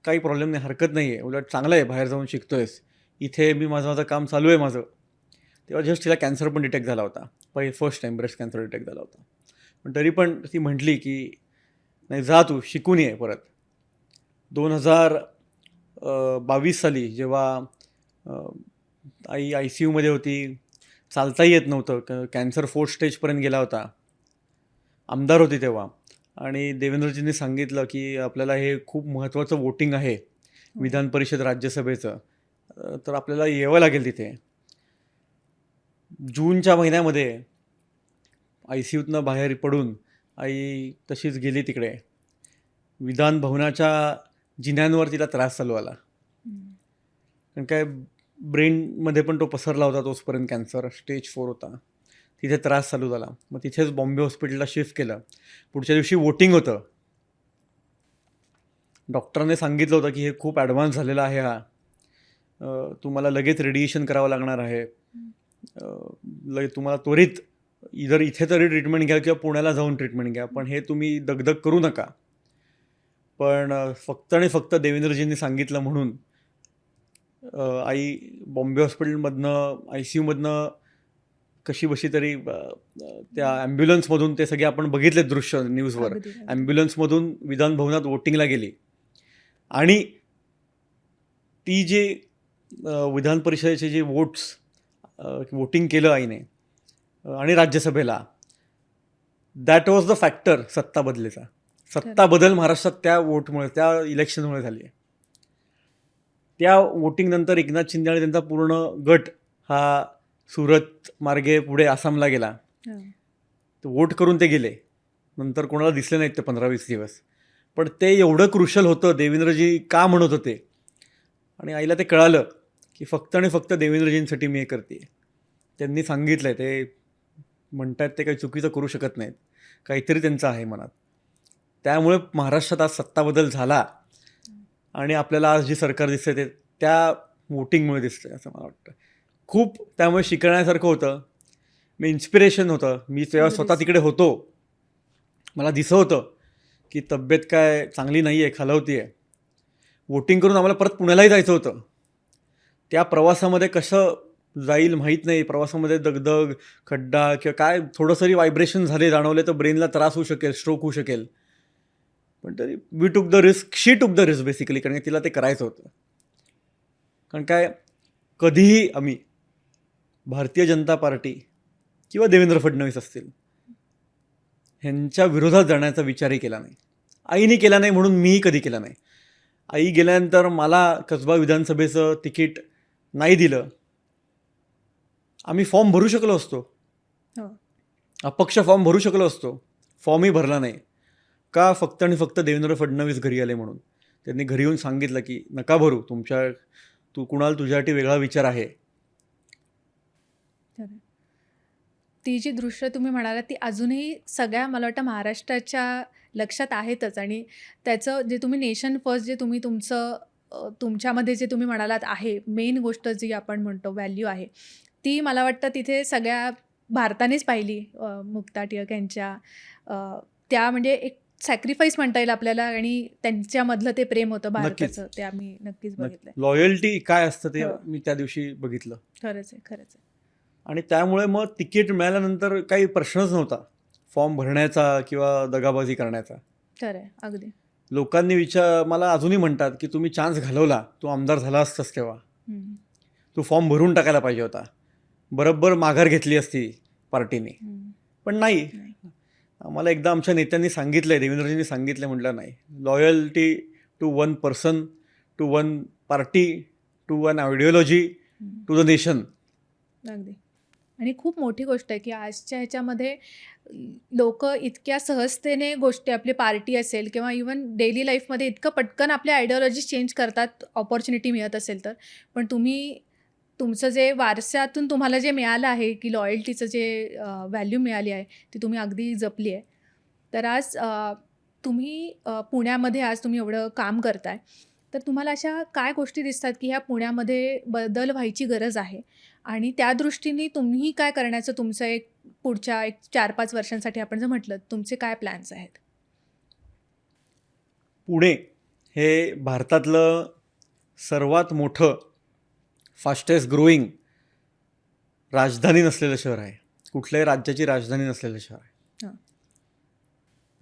काही प्रॉब्लेम नाही, हरकत नाही आहे, उलट चांगलं आहे, बाहेर जाऊन शिकतोयस, इथे मी माझं काम चालू आहे माझं. तेव्हा जस्ट तिला कॅन्सर पण डिटेक्ट झाला होता, first time breast cancer detect झाला होता. पण तरी पण ती म्हटली की नाही जा तू शिकून ये परत. 2022 साली जेव्हा आई ICUमध्ये होती, चालताही येत नव्हतं, कॅन्सर 4th स्टेजपर्यंत गेला होता, आमदार होती तेव्हा, आणि देवेंद्रजींनी सांगितलं की आपल्याला हे खूप महत्त्वाचं वोटिंग आहे विधान परिषद राज्यसभेचं, तर आपल्याला यावं लागेल तिथे. जूनच्या महिन्यामध्ये ICUतनं बाहेर पडून आई तशीच गेली तिकडे. विधान भवनाच्या जिन्यांवर तिला त्रास चालू आला, कारण काय ब्रेनमध्ये पण तो पसरला होता तोचपर्यंत, कॅन्सर स्टेज 4 होता, तिथे त्रास चालू झाला. मग तिथेच बॉम्बे हॉस्पिटलला शिफ्ट केलं. पुढच्या दिवशी वोटिंग होतं. डॉक्टरांनी सांगितलं होतं की हे खूप ॲडव्हान्स झालेला आहे, तुम्हाला लगेच रेडिएशन करावं लागणार आहे, तुम्हाला त्वरित इथे तरी ट्रीटमेंट घ्या किंवा पुण्याला जाऊन ट्रीटमेंट घ्या, पण हे तुम्ही दगदग करू नका. पण फक्त आणि फक्त देवेंद्रजींनी सांगितलं म्हणून आई बॉम्बे हॉस्पिटलमधनं ICUमधनं कशी बशी तरी त्या ॲम्ब्युलन्समधून, ते सगळे आपण बघितले दृश्य न्यूजवर, अगदी. ॲम्ब्युलन्समधून विधान भवनात वोटिंगला गेली. आणि ती जे विधान परिषदेचे जे वोटिंग केलं आईने आणि राज्यसभेला, दॅट वॉज द फॅक्टर सत्ता बदल महाराष्ट्रात त्या वोटमुळे, त्या इलेक्शनमुळे झाली आहे. त्या वोटिंगनंतर एकनाथ शिंदे आणि त्यांचा पूर्ण गट हा सुरत मार्गे पुढे आसामला गेला. वोट करून ते गेले, नंतर कोणाला दिसले नाहीत ते 15-20 दिवस. पण ते एवढं क्रुशल होतं, देवेंद्रजी का म्हणत होते, आणि आईला ते कळालं की फक्त आणि फक्त देवेंद्रजींसाठी मी हे करते. त्यांनी सांगितलं आहे, ते म्हणतात ते काही चुकीचं करू शकत नाहीत, काहीतरी त्यांचं आहे मनात. त्यामुळे महाराष्ट्रात आज सत्ता बदल झाला, आणि आपल्याला आज जी सरकार दिसते ते त्या वोटिंगमुळे दिसते असं मला वाटतं. खूप त्यामुळे शिकण्यासारखं होतं, मी इन्स्पिरेशन होतं. मी तेव्हा स्वतः तिकडे होतो, मला दिसत होतं की तब्येत काय चांगली नाही आहे, खालावती आहे. वोटिंग करून आम्हाला परत पुण्यालाही जायचं होतं. त्या प्रवासामध्ये कसं जाईल माहीत नाही, प्रवासामध्ये दगदग, खड्डा किंवा काय थोडंसरी व्हायब्रेशन झाले जाणवले तर ब्रेनला त्रास होऊ शकेल, स्ट्रोक होऊ शकेल. पण तरी we took the risk, she took the risk basically, कारण तिला ते करायचं होतं. कारण काय कधीही आम्ही भारतीय जनता पार्टी किंवा देवेंद्र फडणवीस असतील ह्यांच्या विरोधात जाण्याचा विचारही केला नाही. आईने केला नाही म्हणून मीही कधी केला नाही. आई गेल्यानंतर मला कसबा विधानसभेचं तिकीट नाही दिलं, आम्ही फॉर्म भरू शकलो असतो, अपक्ष फॉर्म भरू शकलो असतो, फॉर्मही भरला नाही. का? फक्त आणि फक्त देवेंद्र फडणवीस घरी आले म्हणून. त्यांनी घरी येऊन सांगितलं की नका भरू, कुणाल तुझ्यासाठी वेगळा विचार आहे. ती जी दृश्य तुम्ही म्हणालात ती अजूनही सगळ्या मला वाटतं महाराष्ट्राच्या लक्षात आहेतच, आणि त्याचं जे तुम्ही नेशन फर्स्ट जे तुम्ही तुमचं तुमच्यामध्ये जे तुम्ही म्हणालात आहे मेन गोष्ट जी आपण म्हणतो व्हॅल्यू आहे ती मला वाटतं तिथे सगळ्या भारतानेच पाहिली मुक्ता टिळक यांच्या त्या म्हणजे एक सॅक्रिफाईस म्हणता येईल आपल्याला आणि त्यांच्यामधलं ते प्रेम होतं भारताचं ते आम्ही नक्कीच बघितलंय. लॉयल्टी काय असतं ते हो. मी त्या दिवशी बघितलं. खरंच आहे खरंच आहे. आणि त्यामुळे मग तिकीट मिळाल्यानंतर काही प्रश्नच नव्हता फॉर्म भरण्याचा किंवा दगाबाजी करण्याचा. खरं आहे अगदी. लोकांनी मला अजूनही म्हणतात की तुम्ही चान्स घालवला, तू आमदार झाला असतास तेव्हा, हम्म, तू फॉर्म भरून टाकायला पाहिजे होता, बरोबर माघार घेतली असती पार्टीने. हम्म, पण नाही, नाही. आम्हाला एकदा आमच्या नेत्यांनी सांगितलंय, देवेंद्रजींनी सांगितलं, म्हटलं नाही, loyalty to one person, to one party, to one ideology, hmm. To the nation. अगदी. आणि खूप मोठी गोष्ट आहे की आजच्या ह्याच्यामध्ये लोक इतक्या सहजतेने गोष्टी आपली पार्टी असेल किंवा इवन डेली लाईफमध्ये इतकं पटकन आपल्या आयडिओलॉजी चेंज करतात ऑपॉर्च्युनिटी मिळत असेल तर. पण तुम्ही तुमचं जे वारसातून तुम्हाला जे मिळालं आहे की लॉयल्टीचं जे व्हॅल्यू मिळाली आहे ती तुम्ही अगदी जपली आहे. तर आज तुम्ही पुण्यामध्ये आज तुम्ही एवढं काम करताय तर तुम्हाला अशा काय गोष्टी दिसतात की ह्या पुण्यामध्ये बदल व्हायची गरज आहे आणि त्या दृष्टीने तुम्ही काय करण्याचं तुमचं एक पुढच्या एक 4-5 वर्षांसाठी आपण जर म्हटलं तुमचे काय प्लॅन्स आहेत? पुणे हे भारतातलं सर्वात मोठं फास्टेस्ट ग्रोईंग राजधानी नसलेलं शहर आहे, कुठल्याही राज्याची राजधानी नसलेलं शहर आहे. हां.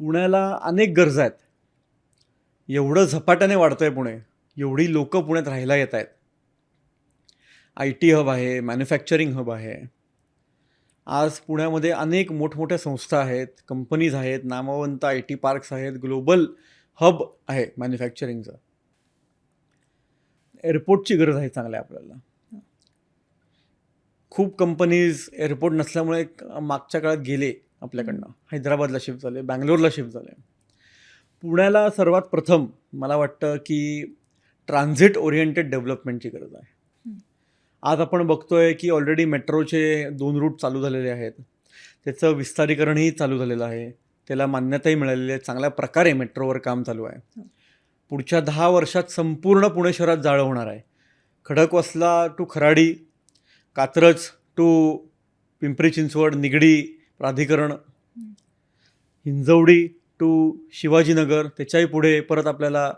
पुण्याला अनेक गरजा आहेत. एवढं झपाट्याने वाढतं आहे पुणे, एवढी लोकं पुण्यात राहायला येत आहेत. IT हब आहे, मॅन्युफॅक्चरिंग हब आहे. आज पुण्यामध्ये अनेक मोठमोठ्या संस्था आहेत, कंपनीज आहेत, नामवंत IT पार्क्स आहेत, ग्लोबल हब आहे मॅन्युफॅक्चरिंगचं. एअरपोर्टची गरज आहे चांगल्या आपल्याला. खूप कंपनीज एअरपोर्ट नसल्यामुळे मागच्या काळात गेले आपल्याकडनं, हैदराबादला शिफ्ट झाले, बँगलोरला शिफ्ट झाले. पुण्याला सर्वात प्रथम मला वाटतं की ट्रान्झिट ओरिएंटेड डेव्हलपमेंटची गरज आहे. आज आपण बघतोय की ऑलरेडी मेट्रोचे 2 रूट चालू झालेले आहेत, त्याचं विस्तारीकरणही चालू झालेलं आहे, त्याला मान्यताही मिळालेली आहे, चांगल्या प्रकारे मेट्रोवर काम चालू आहे. पुढच्या 10 वर्षात संपूर्ण पुणे शहरात जाळं होणार आहे. खडकवासला टू खराडी, कात्रज टू पिंपरी चिंचवड, निगडी प्राधिकरण, हिंजवडी टू शिवाजीनगर, त्याच्याही पुढे परत आपल्याला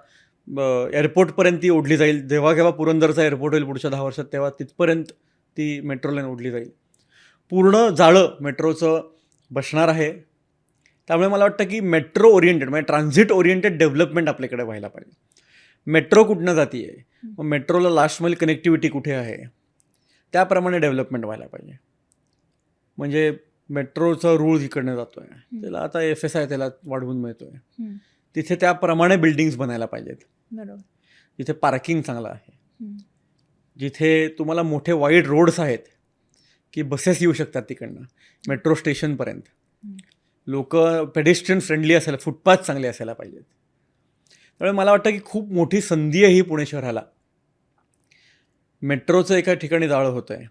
एअरपोर्टपर्यंत ती ओढली जाईल. जेव्हा केव्हा पुरंदरचा एअरपोर्ट होईल पुढच्या 10 वर्षात तेव्हा तिथपर्यंत ती मेट्रो लाईन ओढली जाईल. पूर्ण जाळं मेट्रोचं बसणार आहे. त्यामुळे मला वाटतं की मेट्रो ओरिएंटेड म्हणजे ट्रान्झिट ओरिएंटेड डेव्हलपमेंट आपल्याकडे व्हायला पाहिजे. मेट्रो कुठनं जाती आहे, मग मेट्रोला लास्ट माईल कनेक्टिव्हिटी कुठे आहे, त्याप्रमाणे डेव्हलपमेंट व्हायला पाहिजे. म्हणजे मेट्रोचा रूळ इकडनं जातो आहे, त्याला आता FSI त्याला वाढवून मिळतो आहे, तिथे त्याप्रमाणे बिल्डिंग्स बनायला पाहिजेत. बरोबर. जिथे पार्किंग चांगलं आहे, जिथे तुम्हाला मोठे वाईड रोड्स आहेत की बसेस येऊ शकतात तिकडनं मेट्रो स्टेशनपर्यंत, लोक पेडेस्ट्रियन फ्रेंडली असायला, फुटपाथ चांगले असायला पाहिजेत. त्यामुळे मला वाटतं की खूप मोठी संधी आहे ही पुणे शहराला. मेट्रोचं एका ठिकाणी जाळं होतं आहे,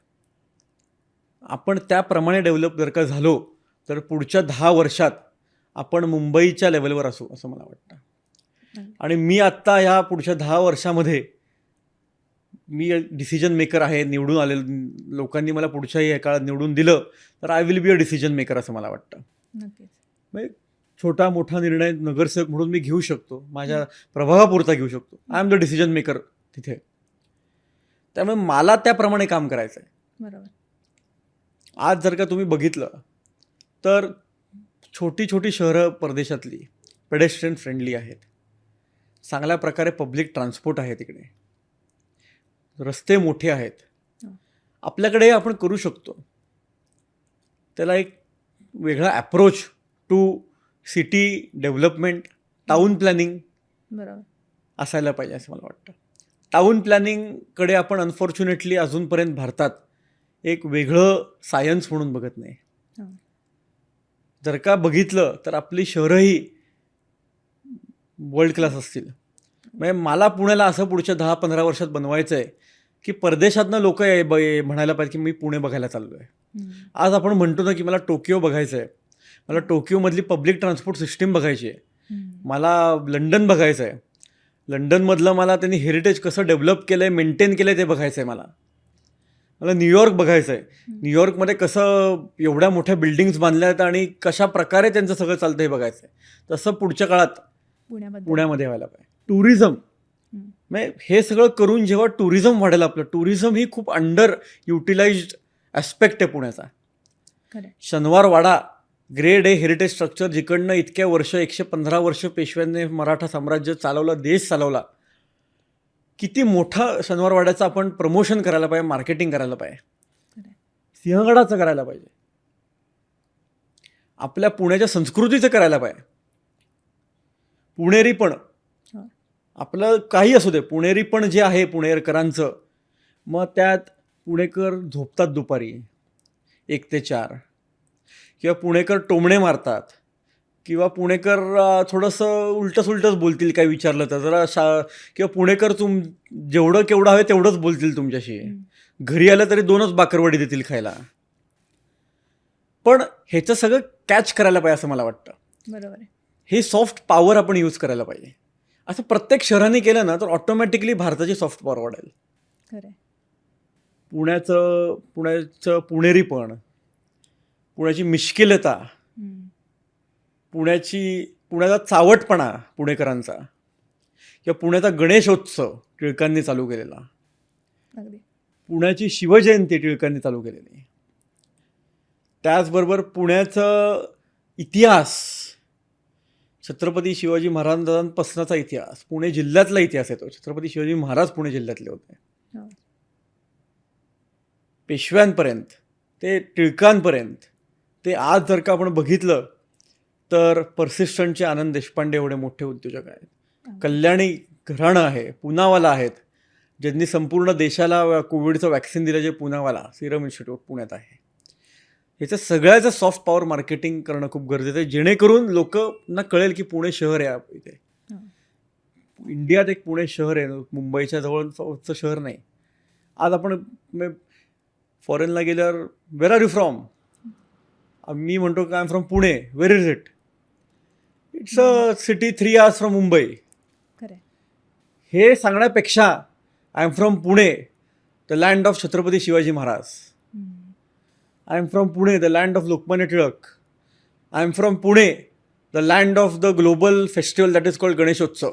आपण त्याप्रमाणे डेव्हलप जर का झालो तर पुढच्या 10 वर्षात आपण मुंबईच्या लेवलवर असू असं मला वाटतं. आणि मी आत्ता ह्या पुढच्या 10 वर्षामध्ये मी डिसिजन मेकर आहे, निवडून आलेलं, लोकांनी मला पुढच्याही काळात निवडून दिलं तर I will be a decision maker असं मला वाटतं. नक्कीच. म्हणजे छोटा मोठा निर्णय नगरसेवक म्हणून मी घेऊ शकतो, माझ्या प्रभावापुरता घेऊ शकतो. I am the decision maker तिथे. त्यामुळे मला त्याप्रमाणे काम करायचं आहे. बरोबर. आज जर का तुम्ही बघितलं तर छोटी छोटी शहरं परदेशातली पेडेस्ट्रियन फ्रेंडली आहेत, चांगल्या प्रकारे पब्लिक ट्रान्सपोर्ट आहे तिकडे, रस्ते मोठे आहेत. आपल्याकडे आपण करू शकतो. त्याला एक वेगळा approach to city development, town planning बरोबर. असायला पाहिजे असं मला वाटतं. टाऊन प्लॅनिंगकडे आपण अनफॉर्च्युनेटली अजूनपर्यंत भारतात एक वेगळं सायन्स म्हणून बघत नाही. जर का बघितलं तर आपली शहरंही वर्ल्ड क्लास असतील. म्हणजे मला पुण्याला असं पुढच्या 10-15 वर्षात बनवायचं आहे की परदेशातनं लोक म्हणायला पाहिजे की मी पुणे बघायला चाललो आहे. आज आपण म्हणतो ना की मला टोकियो बघायचं आहे, मला टोकियोमधली पब्लिक ट्रान्सपोर्ट सिस्टीम बघायची आहे, मला लंडन बघायचं आहे. लंडनमधलं मला त्यांनी हेरिटेज कसं डेव्हलप केलं आहे, मेंटेन केलं आहे ते बघायचं आहे मला न्यूयॉर्क बघायचं आहे. न्यूयॉर्कमध्ये कसं एवढ्या मोठ्या बिल्डिंग्स बांधल्या आहेत आणि कशा प्रकारे त्यांचं सगळं चालतं हे बघायचं आहे. तसं पुढच्या काळात पुण्यामध्ये व्हायला पाहिजे. टुरिझम म्हणजे हे सगळं करून जेव्हा टुरिझम वाढेल, आपलं टुरिझम ही खूप अंडर युटिलाइज्ड ॲस्पेक्ट आहे पुण्याचा. शनिवार वाडा ग्रेड ए हेरिटेज स्ट्रक्चर, जिकडनं इतक्या वर्ष 115 वर्ष पेशव्यांनी मराठा साम्राज्य चालवलं, देश चालवला. किती मोठा शनिवार वाड्याचं आपण प्रमोशन करायला पाहिजे, मार्केटिंग करायला पाहिजे, सिंहगडाचं करायला पाहिजे, आपल्या पुण्याच्या संस्कृतीचं करायला पाहिजे. पुणेरी पण आपलं काही असू दे, पुणेरी पण जे आहे पुणेरकरांचं, मग त्यात पुणेकर झोपतात दुपारी 1 ते 4, किंवा पुणेकर टोमणे मारतात, किंवा पुणेकर थोडंसं उलटंच बोलतील काय विचारलं तर जरा किंवा पुणेकर जेवढं केवढं हवे तेवढंच बोलतील तुमच्याशी. घरी आलं तरी 2च बाकरवडी देतील खायला. पण ह्याचं सगळं कॅच करायला पाहिजे असं मला वाटतं. बरोबर आहे. हे सॉफ्ट पॉवर आपण यूज करायला पाहिजे. असं प्रत्येक शहराने केलं ना तर ऑटोमॅटिकली भारताची सॉफ्ट पॉवर वाढेल. पुण्याचं पुणेरीपण, पुण्याची मिश्किलता, पुण्याचा चावटपणा पुणेकरांचा, किंवा पुण्याचा गणेशोत्सव टिळकांनी चालू केलेला, पुण्याची शिवजयंती टिळकांनी चालू केलेली, त्याचबरोबर पुण्याचं इतिहास, छत्रपती शिवाजी महाराजांपासूनचा इतिहास, पुणे जिल्ह्यातला इतिहास येतो. छत्रपती शिवाजी महाराज पुणे जिल्ह्यातले होते. पेशव्यांपर्यंत ते टिळकांपर्यंत, ते आज जर का आपण बघितलं तर पर्सिस्टंटचे आनंद देशपांडे एवढे मोठे उद्योजक आहेत. कल्याणी घराणं आहे, पुनावाला आहेत, ज्यांनी संपूर्ण देशाला कोविडचं वॅक्सिन दिलं, जे पुनावाला सिरम इन्स्टिट्यूट पुण्यात आहे. ह्याचं सगळ्याचं सॉफ्ट पॉवर मार्केटिंग करणं खूप गरजेचं आहे, जेणेकरून लोकांना कळेल की पुणे शहर आहे इथे. इंडियात एक पुणे शहर आहे, मुंबईच्या जवळचं शहर नाही. आज आपण फॉरेनला गेल्यावर वेर आर यू फ्रॉम, मी म्हणतो की I am from Pune, where is it, it's a city 3 hours from Mumbai. हे सांगण्यापेक्षा I am from Pune, the land of Chhatrapati Shivaji Maharaj, I am from Pune, the land of Lokmanya Tilak, I am from Pune, the land of the global festival that is called Ganeshotsav.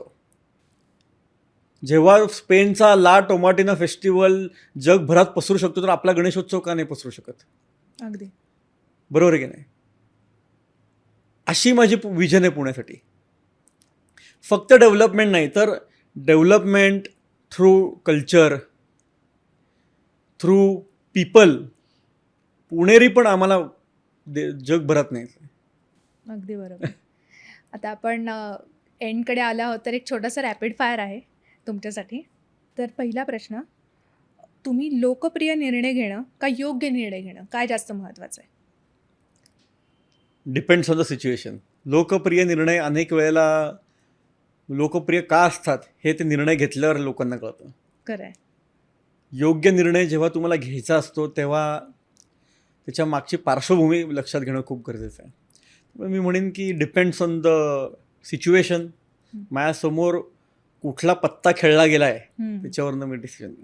जेव्हा स्पेनचा ला Tomatina festival जगभरात पसरू शकतो, तर आपला गणेशोत्सव का नाही पसरू शकत? अगदी बरोबर आहे की नाही? अशी माझी विजन आहे पुण्यासाठी. फक्त डेव्हलपमेंट नाही, तर development through culture, through people. पुणेरी पण आम्हाला जगभरात नाही. अगदी बरोबर. आता आपण एंडकडे आला आहोत, तर एक छोटासा रॅपिड फायर आहे तुमच्यासाठी. तर पहिला प्रश्न, तुम्ही लोकप्रिय निर्णय घेणं का योग्य निर्णय घेणं, काय जास्त महत्त्वाचं आहे? Depends on the situation. लोकप्रिय निर्णय अनेक वेळेला लोकप्रिय का असतात हे ते निर्णय घेतल्यावर लोकांना कळतं. खरं आहे. योग्य निर्णय जेव्हा तुम्हाला घ्यायचा असतो तेव्हा त्याच्या मागची पार्श्वभूमी लक्षात घेणं खूप गरजेचं आहे. मी म्हणेन की डिपेंड्स ऑन द सिच्युएशन. माझ्यासमोर कुठला पत्ता खेळला गेला आहे त्याच्यावरनं मी डिसिजन.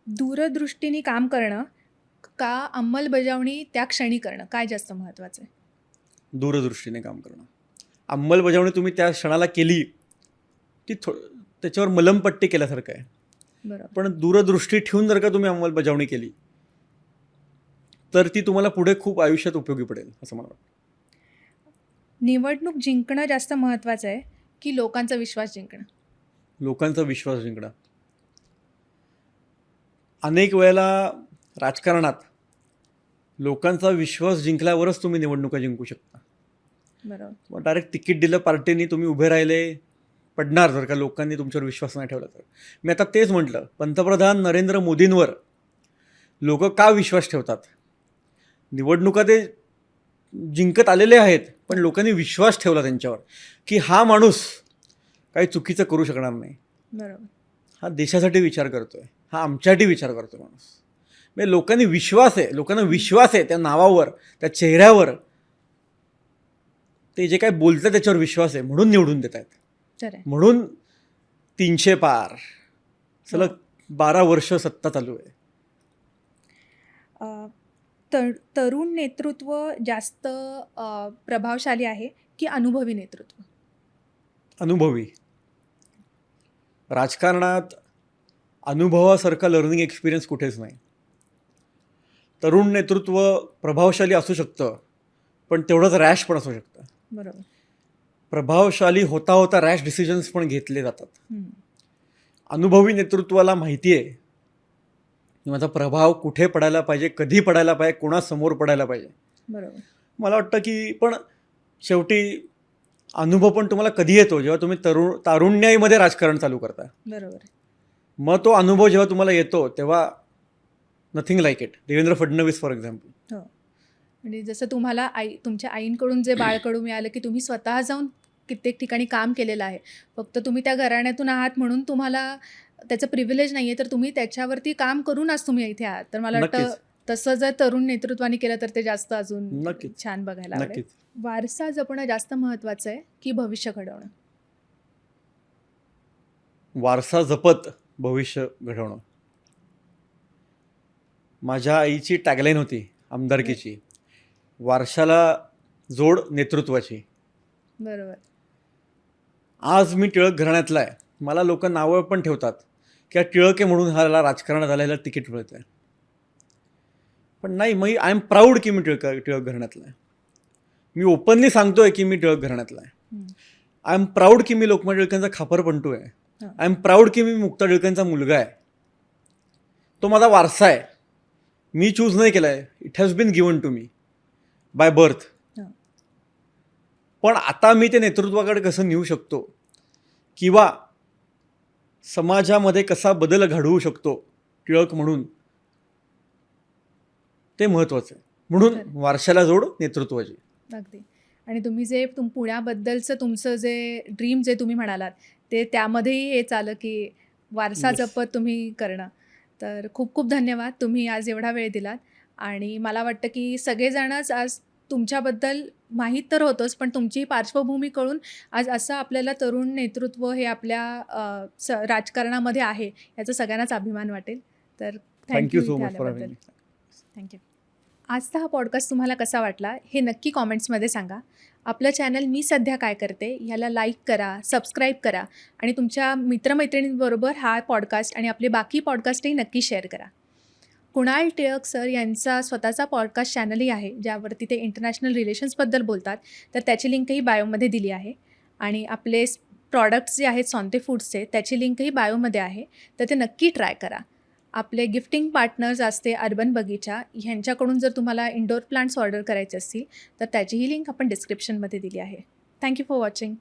दूरदृष्टीने काम करणं का अंमलबजावणी त्या क्षणी करणं, काय जास्त महत्त्वाचं आहे? दूरदृष्टीने काम करणं. अंमलबजावणी तुम्ही त्या क्षणाला केली ती त्याच्यावर मलमपट्टी केल्यासारखं आहे. बरोबर. पण दूरदृष्टी ठेवून जर का तुम्ही अंमलबजावणी केली तर ती तुम्हाला पुढे खूप आयुष्यात उपयोगी पडेल असं मला वाटतं. निवडणूक जिंकणं जास्त महत्त्वाचं आहे की लोकांचा विश्वास जिंकणं? लोकांचा विश्वास जिंकणं. अनेक वेळेला राजकारणात लोकांचा विश्वास जिंकल्यावरच तुम्ही निवडणुका जिंकू शकता. बरोबर. डायरेक्ट तिकीट दिलं पार्टीनी, तुम्ही उभे राहिले पडणार जर का लोकांनी तुमच्यावर विश्वास नाही ठेवला तर. मी आता तेच म्हटलं, पंतप्रधान नरेंद्र मोदींवर लोक का विश्वास ठेवतात? निवडणुका ते जिंकत आलेले आहेत, पण लोकांनी विश्वास ठेवला त्यांच्यावर की हा माणूस काही चुकीचं करू शकणार नाही. बरोबर. हा देशासाठी विचार करतोय, हा आमच्यासाठी विचार करतोय माणूस. म्हणजे लोकांनी विश्वास आहे, लोकांना विश्वास आहे त्या नावावर, त्या चेहऱ्यावर, ते जे काय बोलतं त्याच्यावर विश्वास आहे म्हणून निवडून देत आहेत. खरं आहे. म्हणून 300 पार सलग 12 वर्ष सत्ता चालू आहे. तरुण नेतृत्व जास्त प्रभावशाली आहे की अनुभवी नेतृत्व? अनुभवी. राजकारणात अनुभवासारखा लर्निंग एक्सपिरियन्स कुठेच नाही. तरुण नेतृत्व प्रभावशाली असू शकतं, पण तेवढंच रॅश पण असू शकतं. बरोबर. प्रभावशाली होता होता रॅश डिसिजन्स पण घेतले जातात. हम्म. अनुभवी नेतृत्वाला माहिती आहे की माझा प्रभाव कुठे पडायला पाहिजे, कधी पडायला पाहिजे, कोणासमोर पडायला पाहिजे. बरोबर. मला वाटतं की पण शेवटी अनुभव पण तुम्हाला कधी येतो, जेव्हा तुम्ही तारुण्यामध्ये राजकारण चालू करता. बरोबर. मग तो अनुभव जेव्हा तुम्हाला येतो तेव्हा nothing like it. Devendra Fadnavis for example. हो. म्हणजे जसं तुम्हाला तुमच्या आईंकडून जे बाळकडू मिळालं की तुम्ही स्वतः जाऊन कित्येक ठिकाणी काम केलेलं आहे. फक्त तुम्ही त्या घराण्यातून आहात म्हणून तुम्हाला त्याचं प्रिव्हिलेज नाही आहे, तर तुम्ही त्याच्यावरती काम करून आज तुम्ही इथे आहात. तर मला वाटतं नक्कीच. तसं जर तरुण नेतृत्वाने केलं तर ते जास्त अजून नक्कीच. छान बघायला आवडेल. नक्कीच. वारसा जपणं जास्त महत्त्वाचं आहे की भविष्य घडवणं? वारसा जपत भविष्य घडवणं. माझ्या आईची टॅगलाईन होती आमदारकीची, वारशाला जोड नेतृत्वाची. बरोबर. आज मी टिळक घराण्यातला आहे. मला लोक नावं पण ठेवतात की टिळके म्हणून ह्याला राजकारणात आलेला तिकीट मिळत आहे. पण नाही, मी आय एम प्राऊड की मी टिळक घराण्यातला आहे. मी ओपनली सांगतोय की मी टिळक घराण्यातला आहे. हम्म. आय एम प्राऊड की मी लोकमान्य टिळकांचा खापर बनतो आहे. हा. आय एम प्राऊड की मी मुक्ता टिळकांचा मुलगा आहे. तो माझा वारसा आहे. मी चूज नाही केला आहे. It has been given to me by birth. हा. पण आता मी ते नेतृत्वाकडे कसं नेऊ शकतो किंवा समाजामध्ये कसा बदल घडवू शकतो टिळक म्हणून, ते महत्त्वाचं आहे. म्हणून वारशाला जोड नेतृत्वाची. अगदी. आणि तुम्ही जे पुण्याबद्दलचं तुमचं जे ड्रीम जे तुम्ही म्हणालात ते त्यामध्येही हेच आलं की वारसा Yes. जपत तुम्ही करणं. तर खूप खूप धन्यवाद, तुम्ही आज एवढा वेळ दिलात. आणि मला वाटतं की सगळेजणच आज तुमच्याबद्दल माहीत तर होतंच, पण तुमची पार्श्वभूमी कळून आज असं आपल्याला तरुण नेतृत्व हे आपल्या राजकारणामध्ये आहे याचा सगळ्यांनाच अभिमान वाटेल. तर thank you so much for having me. Thank you. आजचा हा पॉडकास्ट तुम्हाला कसा वाटला हे नक्की कॉमेंट्समध्ये सांगा. आपलं चॅनल मी सध्या काय करते ह्याला लाईक करा, सबस्क्राईब करा आणि तुमच्या मित्रमैत्रिणींबरोबर हा पॉडकास्ट आणि आपले बाकी पॉडकास्टही नक्की शेअर करा. कुणाल टिळक सर यांचा स्वतःचा पॉडकास्ट चॅनलही आहे ज्यावरती ते इंटरनॅशनल रिलेशन्सबद्दल बोलतात, तर त्याची लिंकही बायोमध्ये दिली आहे. आणि आपले प्रॉडक्ट्स जे आहेत सॉन्ते फूड्सचे त्याची लिंकही बायोमध्ये आहे, तर ते नक्की ट्राय करा. आपले गिफ्टिंग पार्टनर्स असते अर्बन बगीचा, ह्यांच्याकडून जर तुम्हाला इंडोर प्लांट्स ऑर्डर करायचे असतील तर त्याचीही लिंक आपण डिस्क्रिप्शनमध्ये दिली आहे. Thank you for watching.